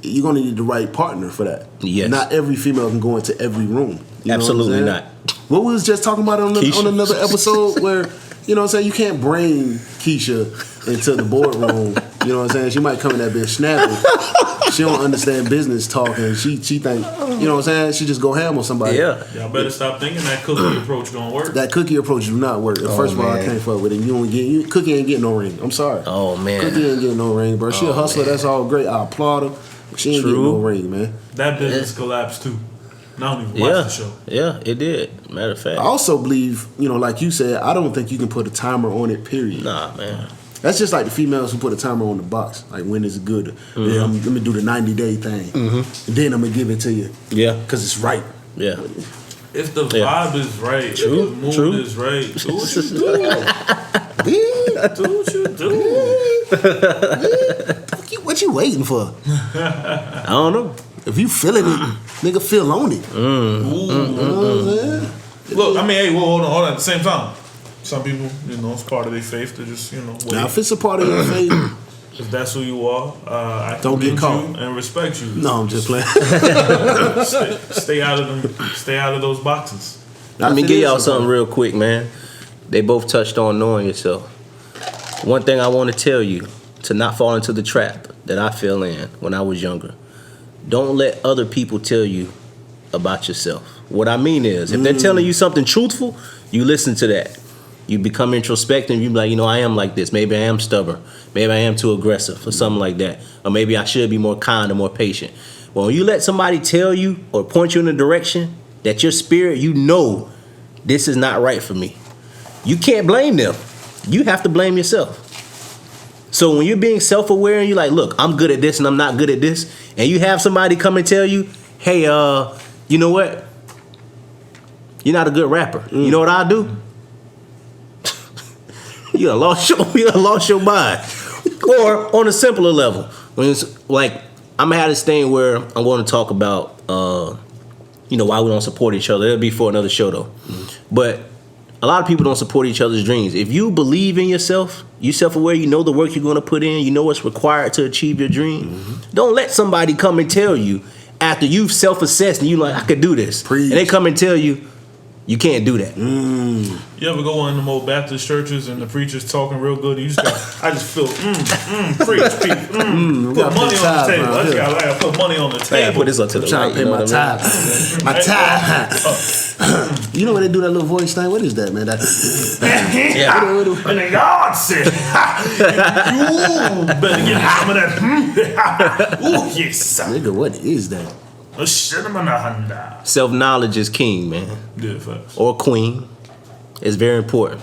[SPEAKER 1] you're going to need the right partner for that.
[SPEAKER 3] Yes.
[SPEAKER 1] Not every female can go into every room. You know
[SPEAKER 3] Absolutely
[SPEAKER 1] what I'm saying?
[SPEAKER 3] not.
[SPEAKER 1] What we was just talking about on
[SPEAKER 3] Keisha.
[SPEAKER 1] another episode where, you can't bring Keisha into the boardroom. You know what I'm saying? She might come in that bitch snapping. She don't understand business talk and she think, you know what I'm saying? She just go ham on somebody.
[SPEAKER 3] Yeah.
[SPEAKER 2] Y'all better stop thinking that cookie approach gonna work.
[SPEAKER 1] That cookie approach do not work. First of all, I
[SPEAKER 3] man.
[SPEAKER 1] can't fuck with it. Cookie ain't getting no ring. I'm sorry.
[SPEAKER 3] Oh, man.
[SPEAKER 1] Cookie ain't getting no ring, bro. She a hustler.
[SPEAKER 3] man.
[SPEAKER 1] That's all great. I applaud her. But she ain't
[SPEAKER 3] True.
[SPEAKER 1] getting no ring, man.
[SPEAKER 2] That business collapsed too. And I don't even watch the show.
[SPEAKER 3] Yeah, it did. Matter of fact.
[SPEAKER 1] I also believe, like you said, I don't think you can put a timer on it, period.
[SPEAKER 3] Nah, man.
[SPEAKER 1] That's just like the females who put a timer on the box. Like, when is it good? Yeah, let me do the 90-day thing. And then I'm going to give it to you.
[SPEAKER 3] Yeah.
[SPEAKER 1] Because it's right.
[SPEAKER 3] Yeah.
[SPEAKER 2] If the
[SPEAKER 3] Yeah.
[SPEAKER 2] vibe is right,
[SPEAKER 3] True,
[SPEAKER 2] if the mood
[SPEAKER 3] true.
[SPEAKER 2] is right, do what you do.
[SPEAKER 1] Do what you do. What you waiting for?
[SPEAKER 3] I don't know.
[SPEAKER 1] If you feeling it, nigga, feel on it. You know what I'm saying?
[SPEAKER 2] Look, I mean, hey, hold on. At the same time, some people, it's part of their faith to just, wait.
[SPEAKER 1] Now, if it's a part of your faith,
[SPEAKER 2] If that's who you are, I
[SPEAKER 1] Don't get
[SPEAKER 2] commend
[SPEAKER 1] caught.
[SPEAKER 2] you and respect you.
[SPEAKER 1] no, I'm just playing.
[SPEAKER 2] Stay out of them. Stay out of those boxes.
[SPEAKER 3] Let me give y'all something real quick, man. They both touched on knowing yourself. One thing I want to tell you, to not fall into the trap that I fell in when I was younger. Don't let other people tell you about yourself. What I mean is, if they're telling you something truthful, you listen to that. You become introspective. You be like, I am like this. Maybe I am stubborn. Maybe I am too aggressive or something like that. Or maybe I should be more kind or more patient. Well, when you let somebody tell you or point you in a direction that your spirit, this is not right for me. You can't blame them. You have to blame yourself. So when you're being self-aware and you're like, look, I'm good at this and I'm not good at this, and you have somebody come and tell you, hey, you know what? You're not a good rapper. You know what I'll do? You done lost your mind. Or on a simpler level, when it's like, I'm gonna have this thing where I'm going to talk about, why we don't support each other. It'll be for another show though. But a lot of people don't support each other's dreams. If you believe in yourself, you self-aware, you know the work you're going to put in, you know what's required to achieve your dream. Don't let somebody come and tell you after you've self-assessed and you like, I could do this.
[SPEAKER 1] Preach.
[SPEAKER 3] And they come and tell you, you can't do that.
[SPEAKER 2] You ever go in the old Baptist churches and the preacher's talking real good and you just got, I just feel, preach, put
[SPEAKER 1] gotta
[SPEAKER 2] money
[SPEAKER 1] put
[SPEAKER 2] on
[SPEAKER 1] tithe
[SPEAKER 2] the table.
[SPEAKER 1] around
[SPEAKER 2] I just
[SPEAKER 1] here.
[SPEAKER 2] gotta put money on the
[SPEAKER 3] I gotta
[SPEAKER 2] table.
[SPEAKER 3] put this up to the
[SPEAKER 1] Trying
[SPEAKER 3] right.
[SPEAKER 1] to pay my
[SPEAKER 3] time.
[SPEAKER 1] tithe. My tithe. You know when they do that little voice thing? What is that, man?
[SPEAKER 3] Yeah.
[SPEAKER 2] And then God said, you better give me some of that. Ooh, yes.
[SPEAKER 1] Nigga, what is that?
[SPEAKER 2] A cinnamon honda.
[SPEAKER 3] Self-knowledge is king, man.
[SPEAKER 2] Yeah, facts.
[SPEAKER 3] Or queen. It's very important.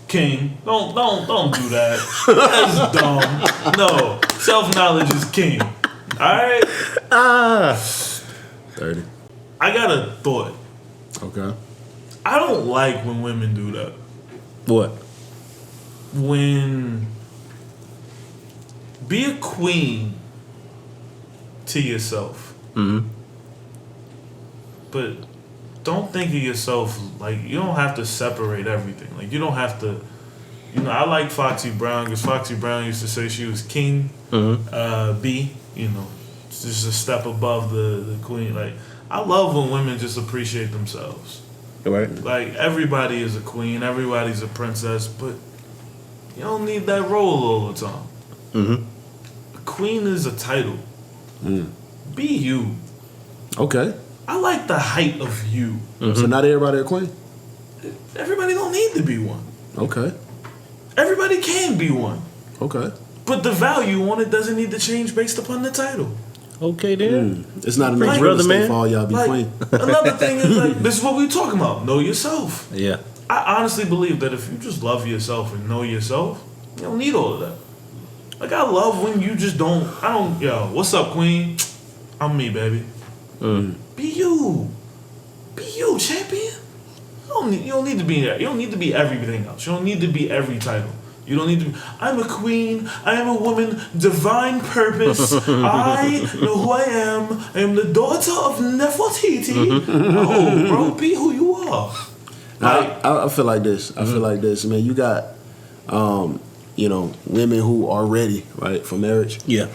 [SPEAKER 2] King, don't do that. That's dumb. No, self-knowledge is king. All right.
[SPEAKER 1] 30.
[SPEAKER 2] I got a thought.
[SPEAKER 1] Okay.
[SPEAKER 2] I don't like when women do that.
[SPEAKER 3] What?
[SPEAKER 2] When be a queen to yourself.
[SPEAKER 3] Mm-hmm.
[SPEAKER 2] But don't think of yourself like you don't have to separate everything. Like you don't have to. You know, I like Foxy Brown because Foxy Brown used to say she was king B. You know, it's just a step above the queen. Like I love when women just appreciate themselves.
[SPEAKER 3] Right.
[SPEAKER 2] Like everybody is a queen, everybody's a princess, but you don't need that role all the time.
[SPEAKER 3] Mm-hmm.
[SPEAKER 2] A queen is a title. Be you.
[SPEAKER 1] Okay.
[SPEAKER 2] I like the height of you.
[SPEAKER 1] So not everybody a queen?
[SPEAKER 2] Everybody don't need to be one.
[SPEAKER 1] Okay.
[SPEAKER 2] Everybody can be one.
[SPEAKER 1] Okay.
[SPEAKER 2] But the value on it doesn't need to change based upon the title.
[SPEAKER 3] Okay then.
[SPEAKER 1] It's not enough
[SPEAKER 2] Like,
[SPEAKER 1] real
[SPEAKER 3] brother,
[SPEAKER 1] estate
[SPEAKER 3] man.
[SPEAKER 1] for all y'all be
[SPEAKER 2] Like,
[SPEAKER 1] queen.
[SPEAKER 2] another thing is like this is what we're talking about. Know yourself.
[SPEAKER 3] Yeah.
[SPEAKER 2] I honestly believe that if you just love yourself and know yourself, you don't need all of that. Like I love when you just don't. Yo, what's up, queen? I'm me, baby. Be you. Be you, champion. You don't need to be that. You don't need to be everything else. You don't need to be every title. You don't need to be, I'm a queen, I am a woman, divine purpose, I know who I am the daughter of Nefertiti. No, bro, be who you are. Like,
[SPEAKER 1] I feel like this. I feel like this. Man, you got, you know, women who are ready, right, for marriage.
[SPEAKER 3] Yeah.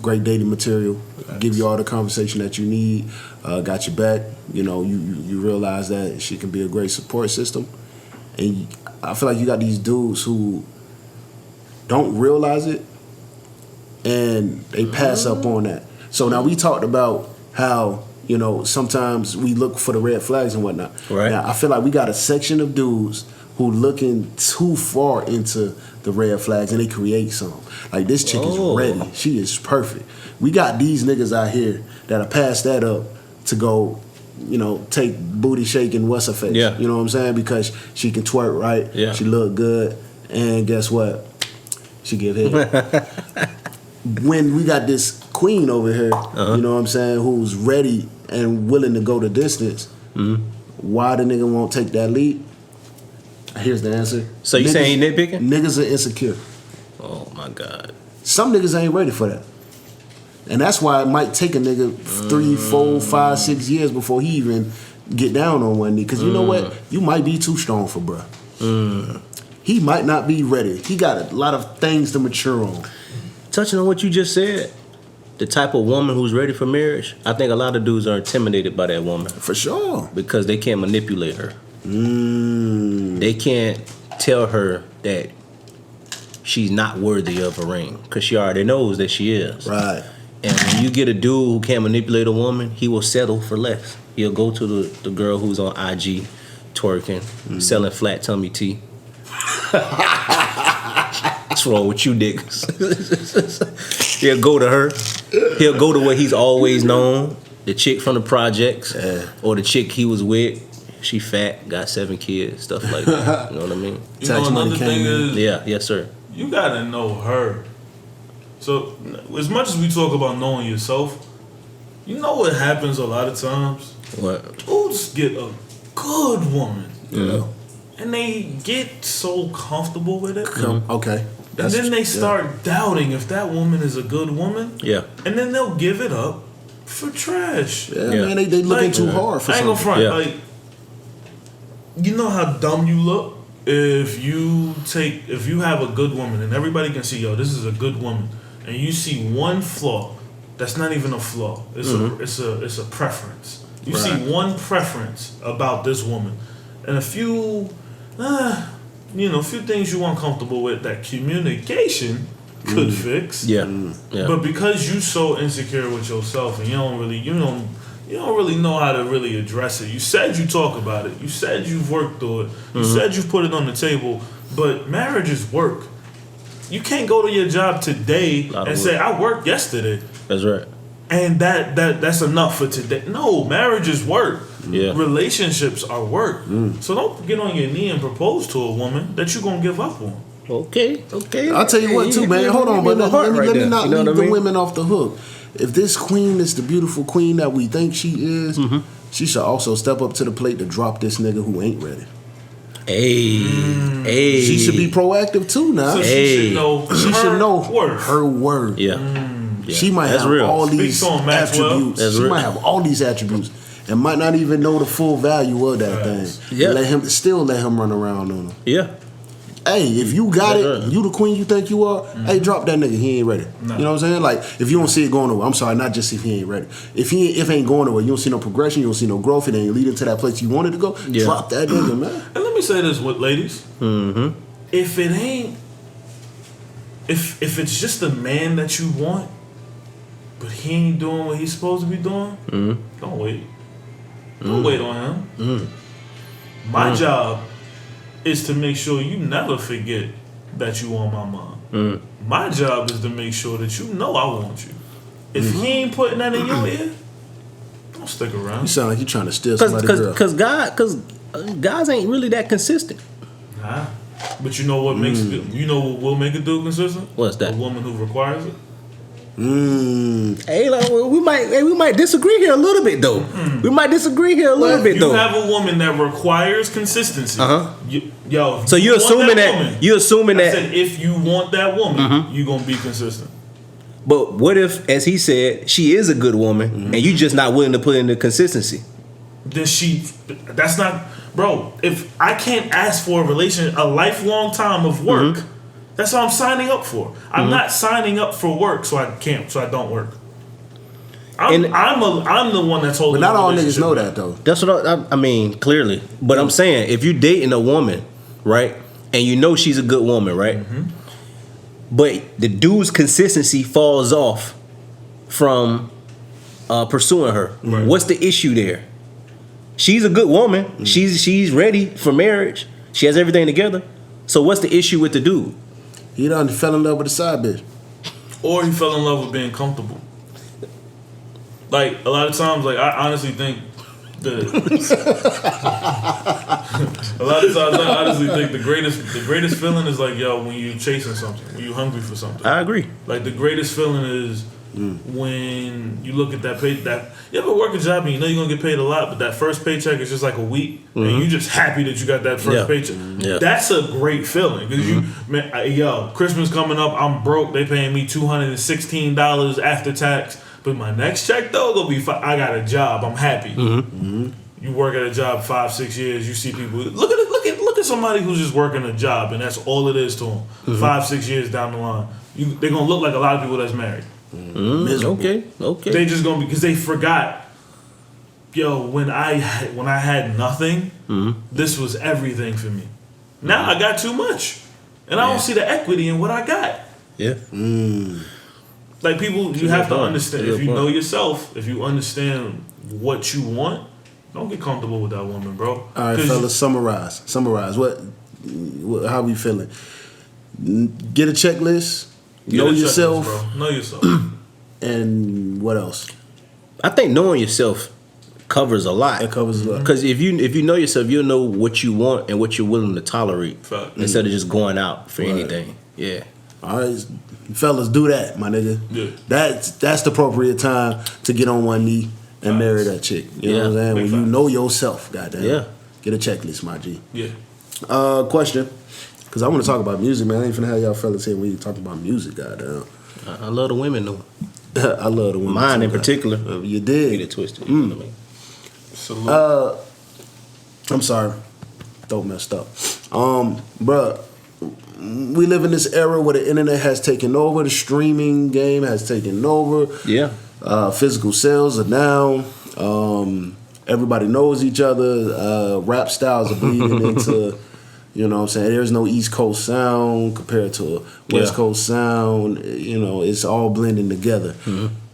[SPEAKER 1] Great dating material. Give you all the conversation that you need. Got your back. You know, you realize that she can be a great support system. And I feel like you got these dudes who don't realize it, and they pass up on that. So now we talked about how, you know, sometimes we look for the red flags and whatnot.
[SPEAKER 3] Right.
[SPEAKER 1] Now I feel like we got a section of dudes who looking too far into the red flags, and they create some. Like this chick is ready. She is perfect. We got these niggas out here that'll pass that up to go, you know, take booty shaking what's her face.
[SPEAKER 3] Yeah.
[SPEAKER 1] You know what I'm saying? Because she can twerk right.
[SPEAKER 3] Yeah.
[SPEAKER 1] She look good. And guess what? She give head. When we got this queen over here, you know what I'm saying, who's ready and willing to go the distance, why the nigga won't take that lead? Here's the answer.
[SPEAKER 3] So you saying he nitpicking?
[SPEAKER 1] Niggas are insecure.
[SPEAKER 3] Oh my God.
[SPEAKER 1] Some niggas ain't ready for that. And that's why it might take a nigga 3, 4, 5, 6 years before he even get down on one knee. Because you know what? You might be too strong for bruh. He might not be ready. He got a lot of things to mature on.
[SPEAKER 3] Touching on what you just said, the type of woman who's ready for marriage, I think a lot of dudes are intimidated by that woman
[SPEAKER 1] For sure.
[SPEAKER 3] because they can't manipulate her. They can't tell her that she's not worthy of a ring because she already knows that she is.
[SPEAKER 1] Right.
[SPEAKER 3] And when you get a dude who can't manipulate a woman, he will settle for less. He'll go to the girl who's on IG twerking, selling flat tummy tea. What's wrong with you niggas? He'll go to her. He'll go to what he's always known, the chick from the projects, or the chick he was with. She fat, got 7 kids, stuff like that. You know what I mean?
[SPEAKER 2] you know, another thing is,
[SPEAKER 3] Yeah, yes, sir.
[SPEAKER 2] you gotta know her. So, as much as we talk about knowing yourself, you know what happens a lot of times?
[SPEAKER 3] What?
[SPEAKER 2] Dudes get a good woman,
[SPEAKER 3] Yeah.
[SPEAKER 2] and they get so comfortable with it.
[SPEAKER 1] Okay.
[SPEAKER 2] And then they start doubting if that woman is a good woman.
[SPEAKER 3] Yeah.
[SPEAKER 2] And then they'll give it up for trash.
[SPEAKER 1] Yeah,
[SPEAKER 3] Yeah.
[SPEAKER 1] man, they looking
[SPEAKER 2] Like,
[SPEAKER 1] too hard for
[SPEAKER 2] I ain't gonna
[SPEAKER 1] something.
[SPEAKER 2] front.
[SPEAKER 3] Yeah.
[SPEAKER 2] Like, you know how dumb you look if you have a good woman and everybody can see, yo, this is a good woman, and you see one flaw that's not even a flaw. It's a preference. You see one preference about this woman, and a few things you weren't comfortable with that communication could fix.
[SPEAKER 3] Yeah. Yeah.
[SPEAKER 2] But because you so insecure with yourself and you don't really know how to really address it. You said you talk about it. You said you've worked through it. You said you've put it on the table. But marriage is work. You can't go to your job today and say, I worked yesterday.
[SPEAKER 3] That's right.
[SPEAKER 2] And that's enough for today. No, marriage is work.
[SPEAKER 3] Yeah.
[SPEAKER 2] Relationships are work. So don't get on your knee and propose to a woman that you're going to give up on.
[SPEAKER 3] Okay.
[SPEAKER 1] I'll tell you what, too, man. Hold on, but let me not leave the women off the hook. If this queen is the beautiful queen that we think she is, she should also step up to the plate to drop this nigga who ain't ready.
[SPEAKER 3] Hey.
[SPEAKER 1] She should be proactive too now.
[SPEAKER 2] So
[SPEAKER 3] Hey.
[SPEAKER 2] she should know
[SPEAKER 1] her worth.
[SPEAKER 3] Yeah.
[SPEAKER 1] She might
[SPEAKER 3] That's
[SPEAKER 1] have
[SPEAKER 3] real.
[SPEAKER 1] all
[SPEAKER 2] Speak
[SPEAKER 1] these
[SPEAKER 2] to 'em, Maxwell.
[SPEAKER 1] attributes.
[SPEAKER 3] That's
[SPEAKER 1] She
[SPEAKER 3] real.
[SPEAKER 1] might have all these attributes and might not even know the full value of that
[SPEAKER 2] Right.
[SPEAKER 1] thing.
[SPEAKER 3] Yeah.
[SPEAKER 1] Let him run around on her.
[SPEAKER 3] Yeah.
[SPEAKER 1] Hey, if you got
[SPEAKER 3] That's
[SPEAKER 1] it,
[SPEAKER 3] right.
[SPEAKER 1] you the queen you think you are, hey, drop that nigga. He ain't ready.
[SPEAKER 2] No.
[SPEAKER 1] You know what I'm saying? Like, if you don't see it going nowhere, I'm sorry, not just if he ain't ready. If it ain't going nowhere, you don't see no progression, you don't see no growth, it ain't leading to that place you wanted to go,
[SPEAKER 3] Yeah.
[SPEAKER 1] drop that nigga, man.
[SPEAKER 2] And let me say this with ladies.
[SPEAKER 3] Mm-hmm.
[SPEAKER 2] If it ain't, if it's just the man that you want, but he ain't doing what he's supposed to be doing, don't wait. Don't wait on him. My job is to make sure you never forget that you on my mind. My job is to make sure that you know I want you. If he ain't putting that in your ear, don't stick
[SPEAKER 1] You
[SPEAKER 2] around.
[SPEAKER 1] sound like you trying to steal somebody's girl.
[SPEAKER 3] Because guys ain't really that consistent.
[SPEAKER 2] Nah. But you know what makes you know what will make a dude consistent?
[SPEAKER 3] What's that?
[SPEAKER 2] A woman who requires it.
[SPEAKER 3] Hey, like, we might disagree here a little bit though. We might disagree here a little bit
[SPEAKER 2] You
[SPEAKER 3] though.
[SPEAKER 2] have a woman that requires consistency.
[SPEAKER 3] Uh-huh.
[SPEAKER 2] Yo, if
[SPEAKER 3] So you're
[SPEAKER 2] want
[SPEAKER 3] assuming that
[SPEAKER 2] woman,
[SPEAKER 3] you're assuming
[SPEAKER 2] I
[SPEAKER 3] that.
[SPEAKER 2] said if you want that woman, you gonna be consistent.
[SPEAKER 3] But what if, as he said, she is a good woman and you just not willing to put in the consistency?
[SPEAKER 2] Then that's not, bro. If I can't ask for a lifelong time of work, that's what I'm signing up for. I'm not signing up for work so I don't work. I'm the one that's holding.
[SPEAKER 1] But not
[SPEAKER 2] the
[SPEAKER 1] all niggas
[SPEAKER 2] relationship
[SPEAKER 1] know
[SPEAKER 2] back.
[SPEAKER 1] that, though.
[SPEAKER 3] That's what I mean, clearly. But I'm saying, if you're dating a woman, right, and you know she's a good woman, right, but the dude's consistency falls off from pursuing her,
[SPEAKER 2] Right.
[SPEAKER 3] what's the issue there? She's a good woman. She's ready for marriage. She has everything together. So what's the issue with the dude?
[SPEAKER 1] He done fell in love with a side bitch.
[SPEAKER 2] Or he fell in love with being comfortable. Like a lot of times, like I honestly think a lot of times I honestly think the greatest feeling is like, yo, when you chasing something, when you hungry for something.
[SPEAKER 3] I agree.
[SPEAKER 2] Like the greatest feeling is when you look at that pay. That you ever work a job and you know you're gonna get paid a lot, but that first paycheck is just like a week, and you just happy that you got that first
[SPEAKER 3] Yeah.
[SPEAKER 2] paycheck.
[SPEAKER 3] Yeah.
[SPEAKER 2] That's a great feeling because yo, Christmas coming up, I'm broke. They paying me $216 after tax, but my next check though gonna be. I got a job. I'm happy. You work at a job 5-6 years. You see people. Look at somebody who's just working a job, and that's all it is to them. 5-6 years down the line, they're gonna look like a lot of people that's married.
[SPEAKER 3] Okay.
[SPEAKER 2] They just gonna because they forgot. Yo, when I had nothing, this was everything for me. Now I got too much, and I don't see the equity in what I got.
[SPEAKER 3] Yeah.
[SPEAKER 2] Like people, you have to understand.
[SPEAKER 3] Good
[SPEAKER 2] If you
[SPEAKER 3] point.
[SPEAKER 2] know yourself, if you understand what you want, don't get comfortable with that woman, bro.
[SPEAKER 1] All right,
[SPEAKER 2] 'Cause
[SPEAKER 1] fellas, summarize. What how we feeling? Get a checklist.
[SPEAKER 2] get
[SPEAKER 1] Know
[SPEAKER 2] a checklist,
[SPEAKER 1] yourself.
[SPEAKER 2] bro. Know yourself.
[SPEAKER 1] And what else?
[SPEAKER 3] I think knowing yourself covers a lot.
[SPEAKER 1] That covers a lot.
[SPEAKER 3] Because if you know yourself, you'll know what you want and what you're willing to tolerate
[SPEAKER 2] Fact.
[SPEAKER 3] instead of just going out for
[SPEAKER 1] Right.
[SPEAKER 3] anything. Yeah.
[SPEAKER 1] All right, fellas, do that, my nigga.
[SPEAKER 2] Yeah.
[SPEAKER 1] That's the appropriate time to get on one knee and marry that chick. You know what I'm saying?
[SPEAKER 2] Big
[SPEAKER 1] When you
[SPEAKER 2] facts.
[SPEAKER 1] know yourself, goddamn.
[SPEAKER 3] Yeah.
[SPEAKER 1] Get a checklist, my G.
[SPEAKER 2] Yeah.
[SPEAKER 1] Question. Because I want to talk about music, man. I ain't finna have y'all fellas here when you talk about music, goddamn.
[SPEAKER 3] I love the women though.
[SPEAKER 1] I love the women.
[SPEAKER 3] Mine
[SPEAKER 1] too,
[SPEAKER 3] in
[SPEAKER 1] God.
[SPEAKER 3] particular.
[SPEAKER 1] You
[SPEAKER 3] Get it
[SPEAKER 1] did.
[SPEAKER 3] twisted. You know what I mean?
[SPEAKER 2] Salute.
[SPEAKER 1] I'm sorry. Don't messed up. Bruh, we live in this era where the internet has taken over. The streaming game has taken over.
[SPEAKER 3] Yeah.
[SPEAKER 1] Physical sales are down. Everybody knows each other. Rap styles are bleeding into, you know what I'm saying? There's no East Coast sound compared to a West
[SPEAKER 3] Yeah.
[SPEAKER 1] Coast sound. You know, it's all blending together.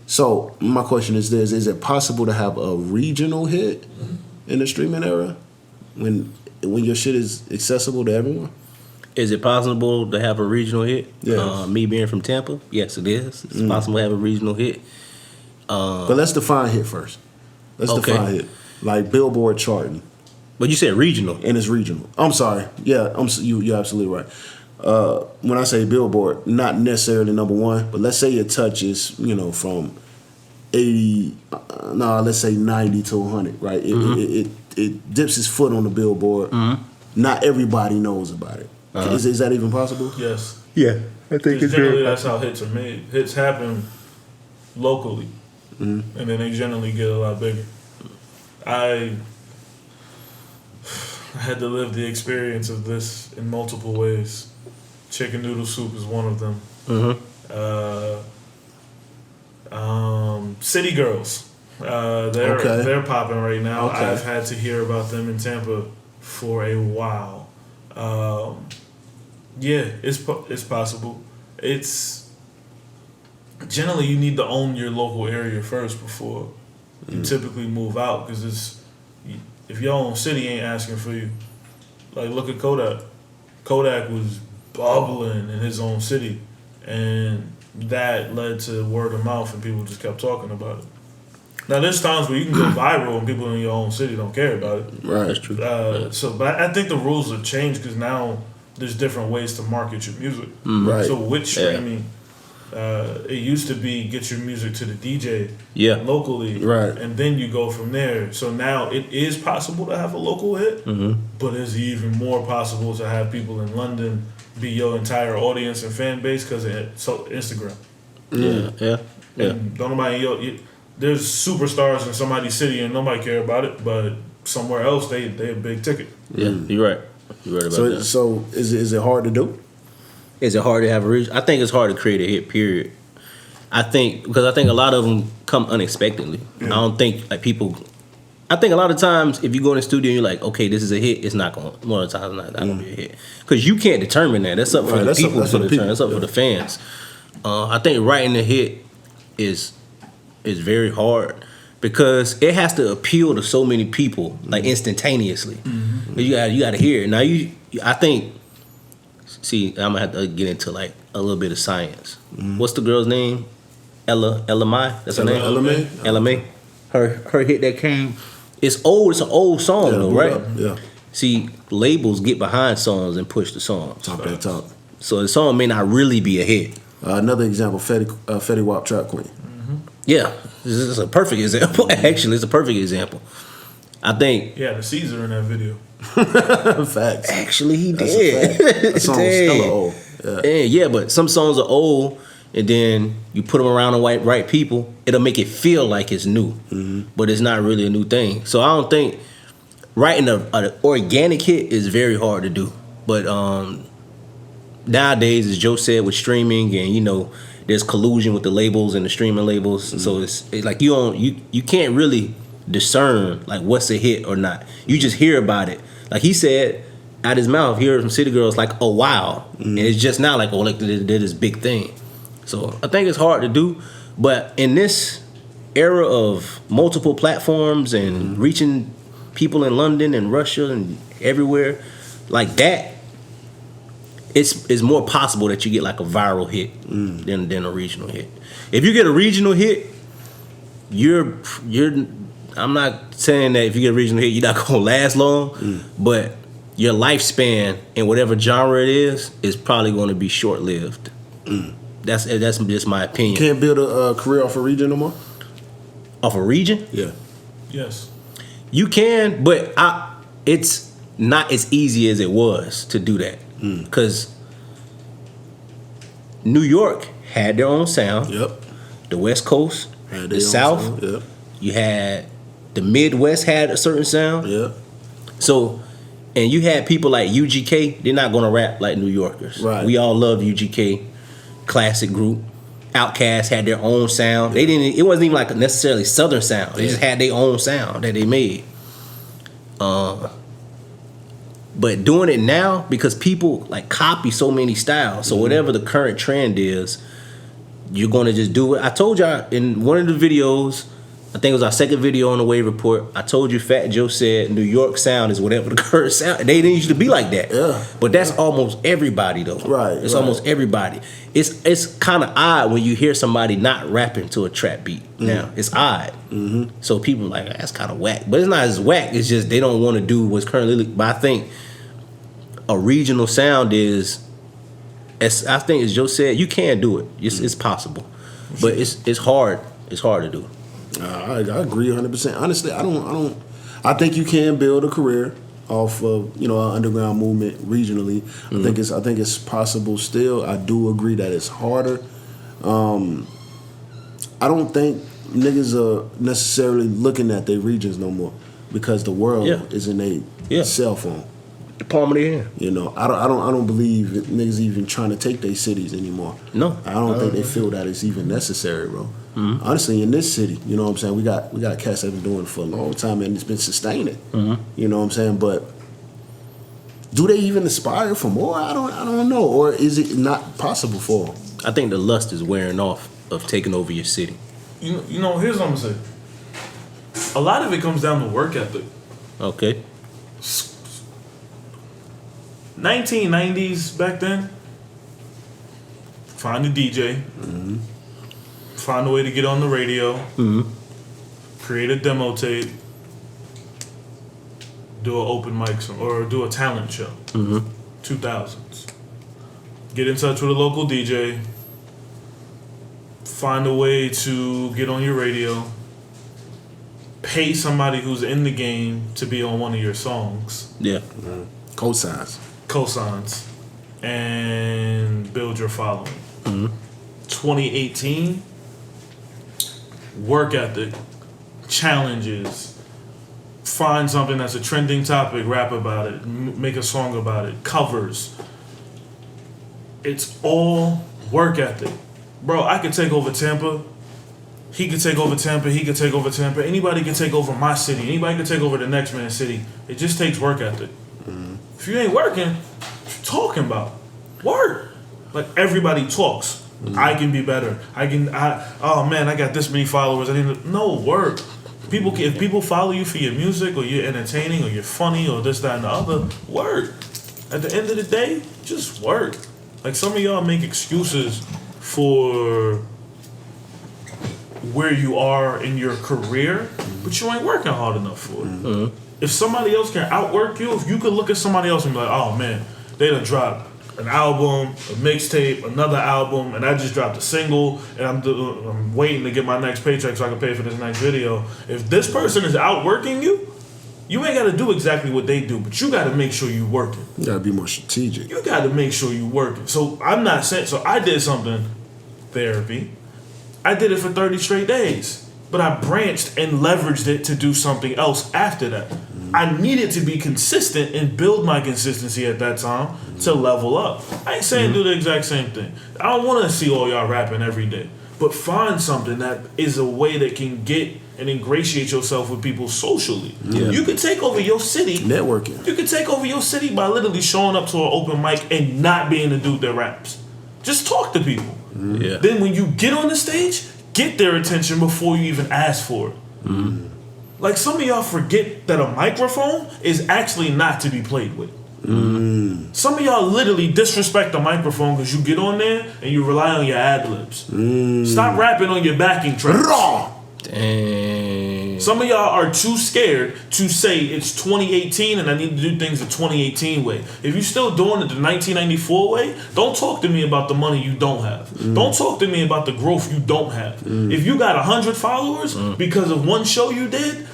[SPEAKER 1] So my question is this: is it possible to have a regional hit in the streaming era when your shit is accessible to everyone?
[SPEAKER 3] Is it possible to have a regional hit?
[SPEAKER 1] Yeah.
[SPEAKER 3] Me being from Tampa, yes, it is. It's possible to have a regional hit.
[SPEAKER 1] But let's define hit first. Let's
[SPEAKER 3] Okay.
[SPEAKER 1] define hit. Like Billboard charting.
[SPEAKER 3] But you said regional.
[SPEAKER 1] And it's regional. I'm sorry. Yeah, you're absolutely right. When I say Billboard, not necessarily number one, but let's say it touches, from 80, let's say 90 to 100, right? It dips its foot on the Billboard, not everybody knows about it. Is that even possible?
[SPEAKER 2] Yes.
[SPEAKER 3] Yeah, I think
[SPEAKER 2] Because generally that's how hits are made. Hits happen locally, and then they generally get a lot bigger. I had to live the experience of this in multiple ways. Chicken noodle soup is one of them. City Girls, they're popping right now.
[SPEAKER 1] Okay.
[SPEAKER 2] I've had to hear about them in Tampa for a while. Yeah, it's possible. It's generally you need to own your local area first before you typically move out, because if your own city ain't asking for you. Like, look at Kodak. Kodak was bubbling in his own city, and that led to word of mouth, and people just kept talking about it. Now, there's times where you can go viral and people in your own city don't care about it.
[SPEAKER 1] Right.
[SPEAKER 3] That's true.
[SPEAKER 2] But I think the rules have changed because now there's different ways to market your music.
[SPEAKER 1] Right.
[SPEAKER 2] So with streaming, it used to be get your music to the DJ locally,
[SPEAKER 1] Right.
[SPEAKER 2] and then you go from there. So now it is possible to have a local hit, but it's even more possible to have people in London be your entire audience and fan base because of Instagram.
[SPEAKER 3] Yeah.
[SPEAKER 2] And don't nobody, there's superstars in somebody's city and nobody care about it, but somewhere else they a big ticket.
[SPEAKER 3] Yeah, you're right. You're right about that.
[SPEAKER 1] So is it hard to do?
[SPEAKER 3] Is it hard to have a reach? I think it's hard to create a hit, period. I think a lot of them come unexpectedly. I don't think I think a lot of times if you go in the studio and you're like, okay, this is a hit, it's not going, more of the time it's not going to be a hit. Because you can't determine that. That's up for the people to determine. That's up for the fans. I think writing a hit is very hard because it has to appeal to so many people like instantaneously. You got to hear it. Now I think. See, I'm gonna have to get into like a little bit of science. What's the girl's name? Ella Mai. That's her name. Ella Mai. Her hit that came. It's old. It's an old song though, right?
[SPEAKER 1] Yeah.
[SPEAKER 3] See, labels get behind songs and push the song.
[SPEAKER 1] Top that top.
[SPEAKER 3] So the song may not really be a hit.
[SPEAKER 1] Another example, Fetty Wap, Trap Queen.
[SPEAKER 3] Yeah, this is a perfect example. Actually, it's a perfect example. I think.
[SPEAKER 2] Yeah, the Caesar in that video.
[SPEAKER 1] Facts.
[SPEAKER 3] Actually, he
[SPEAKER 1] That's
[SPEAKER 3] did.
[SPEAKER 1] a fact. That song was hella old.
[SPEAKER 3] Yeah, but some songs are old, and then you put them around the right people, it'll make it feel like it's new, but it's not really a new thing. So I don't think writing an organic hit is very hard to do. But nowadays, as Joe said, with streaming and there's collusion with the labels and the streaming labels, so it's like you can't really discern like what's a hit or not. You just hear about it. Like he said out his mouth, he heard from City Girls like, oh wow. And it's just now like, oh, like they did this big thing. So I think it's hard to do. But in this era of multiple platforms and reaching people in London and Russia and everywhere, like that, it's more possible that you get like a viral hit than a regional hit. If you get a regional hit, you're I'm not saying that if you get a regional hit, you're not gonna last long, but your lifespan in whatever genre it is probably gonna be short lived. That's just my opinion.
[SPEAKER 1] You can't build a career off a region no more?
[SPEAKER 3] Off a region?
[SPEAKER 1] Yeah.
[SPEAKER 2] Yes.
[SPEAKER 3] You can, but it's not as easy as it was to do that. Because New York had their own sound.
[SPEAKER 1] Yep.
[SPEAKER 3] The West Coast, the South.
[SPEAKER 1] Sound. Yep.
[SPEAKER 3] You had the Midwest had a certain sound.
[SPEAKER 1] Yep.
[SPEAKER 3] So, and you had people like UGK. They're not gonna rap like New Yorkers.
[SPEAKER 1] Right.
[SPEAKER 3] We all love UGK, classic group. Outkast had their own sound. They didn't. It wasn't even like a necessarily Southern sound. They just had their own sound that they made. But doing it now, because people like copy so many styles, so whatever the current trend is, you're gonna just do it. I told y'all in one of the videos, I think it was our second video on the Wave Report, I told you Fat Joe said New York sound is whatever the current sound. They didn't used to be like that.
[SPEAKER 1] Yeah.
[SPEAKER 3] But that's almost everybody though.
[SPEAKER 1] Right.
[SPEAKER 3] It's almost everybody. It's kind of odd when you hear somebody not rapping to a trap beat. Now it's odd. So people are like, that's kind of whack. But it's not as whack. It's just they don't want to do what's currently. But I think a regional sound is, as I think as Joe said, you can do it. It's possible, but it's hard. It's hard to do.
[SPEAKER 1] I agree 100%. Honestly, I think you can build a career off of our underground movement regionally. I think it's possible still. I do agree that it's harder. I don't think niggas are necessarily looking at their regions no more because the world is in their cell phone.
[SPEAKER 3] The palm of their hand.
[SPEAKER 1] I don't believe niggas even trying to take their cities anymore.
[SPEAKER 3] No,
[SPEAKER 1] I don't think they feel that it's even necessary, bro. Honestly, in this city, you know what I'm saying, we got cats that have been doing it for a long time and it's been sustaining. You know what I'm saying, but do they even aspire for more? I don't know, or is it not possible for them?
[SPEAKER 3] I think the lust is wearing off of taking over your city.
[SPEAKER 2] You know, here's what I'm gonna say. A lot of it comes down to work ethic.
[SPEAKER 3] Okay.
[SPEAKER 2] 1990s back then. Find a DJ. Find a way to get on the radio. Create a demo tape. Do an open mic or do a talent show. 2000s. Get in touch with a local DJ. Find a way to get on your radio. Pay somebody who's in the game to be on one of your songs.
[SPEAKER 3] Yeah.
[SPEAKER 2] Cosigns. And build your following. 2018, work ethic, challenges, find something that's a trending topic, rap about it, make a song about it, covers. It's all work ethic. Bro, I could take over Tampa. He could take over Tampa. He could take over Tampa. Anybody can take over my city. Anybody can take over the next man's city. It just takes work ethic. If you ain't working, what you talking about? Work. Like, everybody talks. I can be better. Oh man, I got this many followers. No, work. If people follow you for your music or you're entertaining or you're funny or this, that, and the other, work. At the end of the day, just work. Like, some of y'all make excuses for where you are in your career, but you ain't working hard enough for it. If somebody else can outwork you, if you could look at somebody else and be like, oh man, they done dropped an album, a mixtape, another album, and I just dropped a single, and I'm waiting to get my next paycheck so I can pay for this next video. If this person is outworking you, you ain't got to do exactly what they do, but you got to make sure you working.
[SPEAKER 1] You got to be more strategic.
[SPEAKER 2] You got to make sure you working. So I'm not saying, so I did something, therapy. I did it for 30 straight days, but I branched and leveraged it to do something else after that. I needed to be consistent and build my consistency at that time to level up. I ain't saying do the exact same thing. I don't want to see all y'all rapping every day, but find something that is a way that can get and ingratiate yourself with people socially. You could take over your city.
[SPEAKER 1] Networking.
[SPEAKER 2] You could take over your city by literally showing up to an open mic and not being the dude that raps. Just talk to people. Then when you get on the stage, get their attention before you even ask for it. Like, some of y'all forget that a microphone is actually not to be played with. Some of y'all literally disrespect the microphone because you get on there and you rely on your ad-libs. Stop rapping on your backing tracks.
[SPEAKER 3] Dang.
[SPEAKER 2] Some of y'all are too scared to say it's 2018 and I need to do things the 2018 way. If you're still doing it the 1994 way, don't talk to me about the money you don't have. Don't talk to me about the growth you don't have. If you got 100 followers because of one show you did,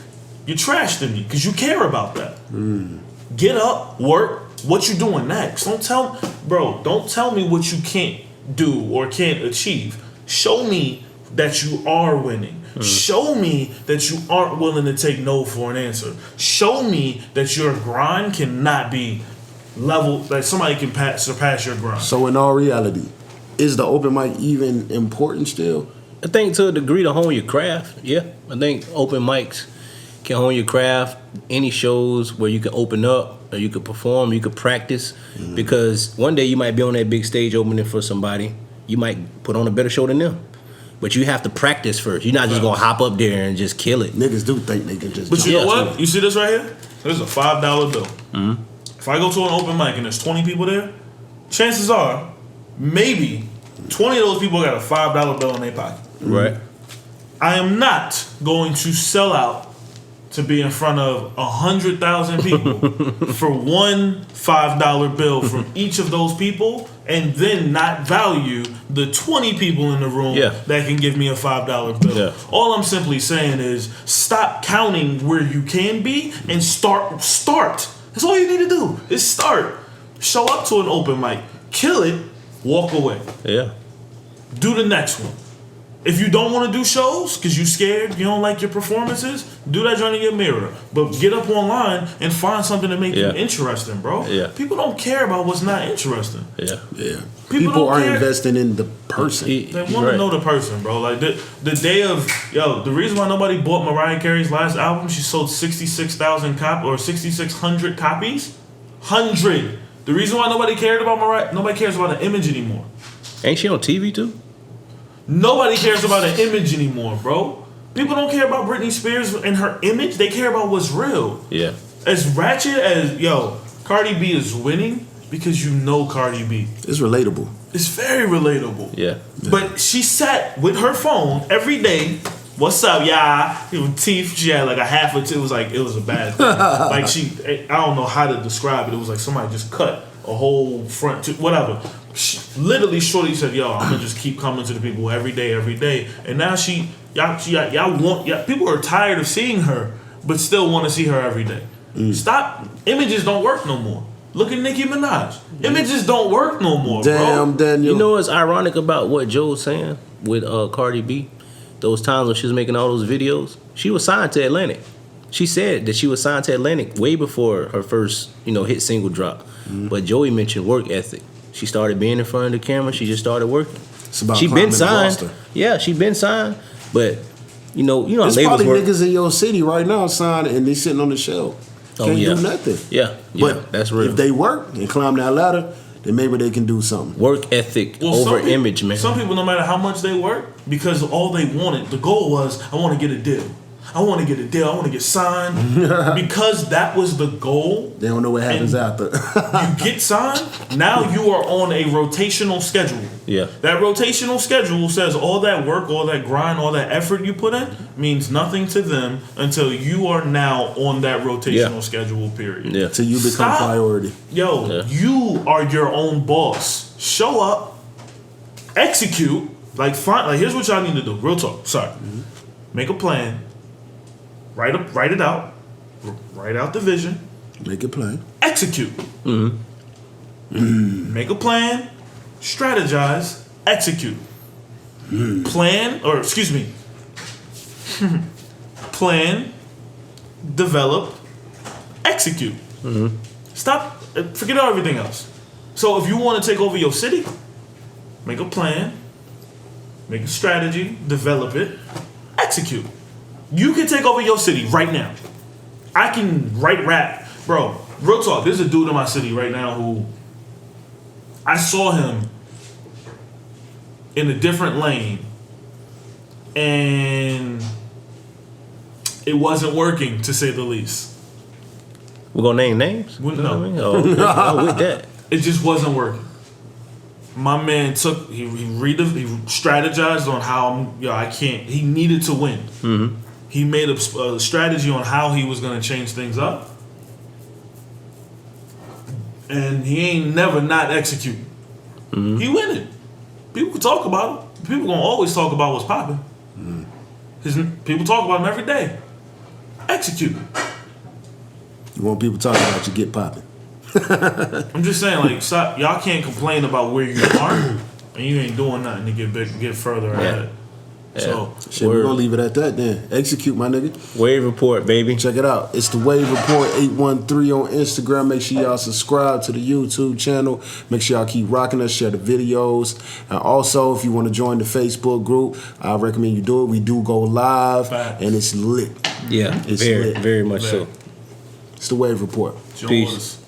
[SPEAKER 2] you're trash to me because you care about that. Get up, work. What you doing next? Don't tell me what you can't do or can't achieve. Show me that you are winning. Show me that you aren't willing to take no for an answer. Show me that your grind cannot be level, that somebody can surpass your grind.
[SPEAKER 1] So in all reality, is the open mic even important still?
[SPEAKER 3] I think to a degree to hone your craft, yeah. I think open mics can hone your craft. Any shows where you can open up or you can perform, you can practice. Because one day you might be on that big stage opening for somebody. You might put on a better show than them. But you have to practice first. You're not just gonna hop up there and just kill it.
[SPEAKER 1] Niggas do think they can just.
[SPEAKER 2] But you know what? You see this right here? This is a $5 bill. If I go to an open mic and there's 20 people there, chances are, maybe 20 of those people got a $5 bill in their pocket.
[SPEAKER 3] Right.
[SPEAKER 2] I am not going to sell out to be in front of 100,000 people for one $5 bill from each of those people, and then not value the 20 people in the room that can give me a $5 bill. All I'm simply saying is stop counting where you can be and start. That's all you need to do is start. Show up to an open mic, kill it, walk away.
[SPEAKER 3] Yeah.
[SPEAKER 2] Do the next one. If you don't want to do shows because you scared, you don't like your performances, do that joint in your mirror. But get up online and find something to make you interesting, bro.
[SPEAKER 3] Yeah.
[SPEAKER 2] People don't care about what's not interesting.
[SPEAKER 3] Yeah.
[SPEAKER 1] Yeah.
[SPEAKER 2] People
[SPEAKER 1] People
[SPEAKER 2] don't
[SPEAKER 1] are
[SPEAKER 2] care.
[SPEAKER 1] investing in the person.
[SPEAKER 2] They want to know the person, bro. Like the day of the reason why nobody bought Mariah Carey's last album, she sold 6,600 copies. 100. The reason why nobody cared about Mariah, nobody cares about an image anymore.
[SPEAKER 3] Ain't she on TV too?
[SPEAKER 2] Nobody cares about an image anymore, bro. People don't care about Britney Spears and her image. They care about what's real.
[SPEAKER 3] Yeah.
[SPEAKER 2] As ratchet as Cardi B is winning because you know Cardi B.
[SPEAKER 1] It's relatable.
[SPEAKER 2] It's very relatable.
[SPEAKER 3] Yeah.
[SPEAKER 2] But she sat with her phone every day. What's up, y'all? Teeth. She had like a half of it. It was a bad thing. Like I don't know how to describe it. It was like somebody just cut a whole front, whatever. Literally, shorty said, "Yo, I'm gonna just keep coming to the people every day. And now people are tired of seeing her, but still want to see her every day. Stop. Images don't work no more. Look at Nicki Minaj. Images don't work no more,
[SPEAKER 1] Damn,
[SPEAKER 2] bro.
[SPEAKER 1] Daniel.
[SPEAKER 3] You know what's ironic about what Joe was saying with Cardi B? Those times when she was making all those videos, she was signed to Atlantic. She said that she was signed to Atlantic way before her first, hit single drop. But Joey mentioned work ethic. She started being in front of the camera. She just started working.
[SPEAKER 1] It's about
[SPEAKER 3] She
[SPEAKER 1] climbing
[SPEAKER 3] been
[SPEAKER 1] the
[SPEAKER 3] signed.
[SPEAKER 1] roster.
[SPEAKER 3] Yeah, she been signed. But you know how
[SPEAKER 1] There's
[SPEAKER 3] labels
[SPEAKER 1] probably
[SPEAKER 3] work.
[SPEAKER 1] niggas in your city right now signed and they sitting on the shelf. Can't
[SPEAKER 3] yeah.
[SPEAKER 1] do nothing.
[SPEAKER 3] Yeah,
[SPEAKER 1] But
[SPEAKER 3] that's real.
[SPEAKER 1] if they work and climb that ladder, then maybe they can do something.
[SPEAKER 3] Work ethic over image, man.
[SPEAKER 2] Some people, no matter how much they work, because all they wanted, the goal was, I want to get a deal. I want to get a deal. I want to get signed. Because that was the goal.
[SPEAKER 1] They don't know what happens after.
[SPEAKER 2] You get signed, now you are on a rotational schedule.
[SPEAKER 3] Yeah.
[SPEAKER 2] That rotational schedule says all that work, all that grind, all that effort you put in means nothing to them until you are now on that rotational schedule period.
[SPEAKER 3] Yeah.
[SPEAKER 1] Till you become
[SPEAKER 2] Stop.
[SPEAKER 1] priority.
[SPEAKER 2] You are your own boss. Show up, execute. Here's what y'all need to do. Real talk. Sorry. Make a plan. Write it out. Write out the vision.
[SPEAKER 1] Make it plain.
[SPEAKER 2] Execute. Make a plan. Strategize. Execute. Plan. Develop. Execute. Stop. Forget everything else. So if you want to take over your city, make a plan. Make a strategy. Develop it. Execute. You can take over your city right now. I can write rap. Bro, real talk, there's a dude in my city right now who I saw him in a different lane and it wasn't working, to say the least.
[SPEAKER 3] We're gonna name names?
[SPEAKER 2] No.
[SPEAKER 3] You know what I mean? Oh, okay. I'm with that.
[SPEAKER 2] It just wasn't working. My man he strategized on how he needed to win. Mm-hmm. He made a strategy on how he was going to change things up. And he ain't never not executing. Mm-hmm. He winning. People can talk about it. People going to always talk about what's popping. People talk about him every day. Execute.
[SPEAKER 1] You want people talking about you, get popping.
[SPEAKER 2] I'm just saying, stop. Y'all can't complain about where you are and you ain't doing nothing to get further ahead. So
[SPEAKER 1] Shit, we're gonna leave it at that then. Execute, my nigga.
[SPEAKER 3] Wave Report, baby.
[SPEAKER 1] Check it out. It's the Wave Report 813 on Instagram. Make sure y'all subscribe to the YouTube channel. Make sure y'all keep rocking us, share the videos. And also, if you want to join the Facebook group, I recommend you do it. We do go live and it's lit.
[SPEAKER 3] Yeah,
[SPEAKER 1] It's
[SPEAKER 3] very,
[SPEAKER 1] lit.
[SPEAKER 3] very much so.
[SPEAKER 1] It's the Wave Report.
[SPEAKER 3] Peace.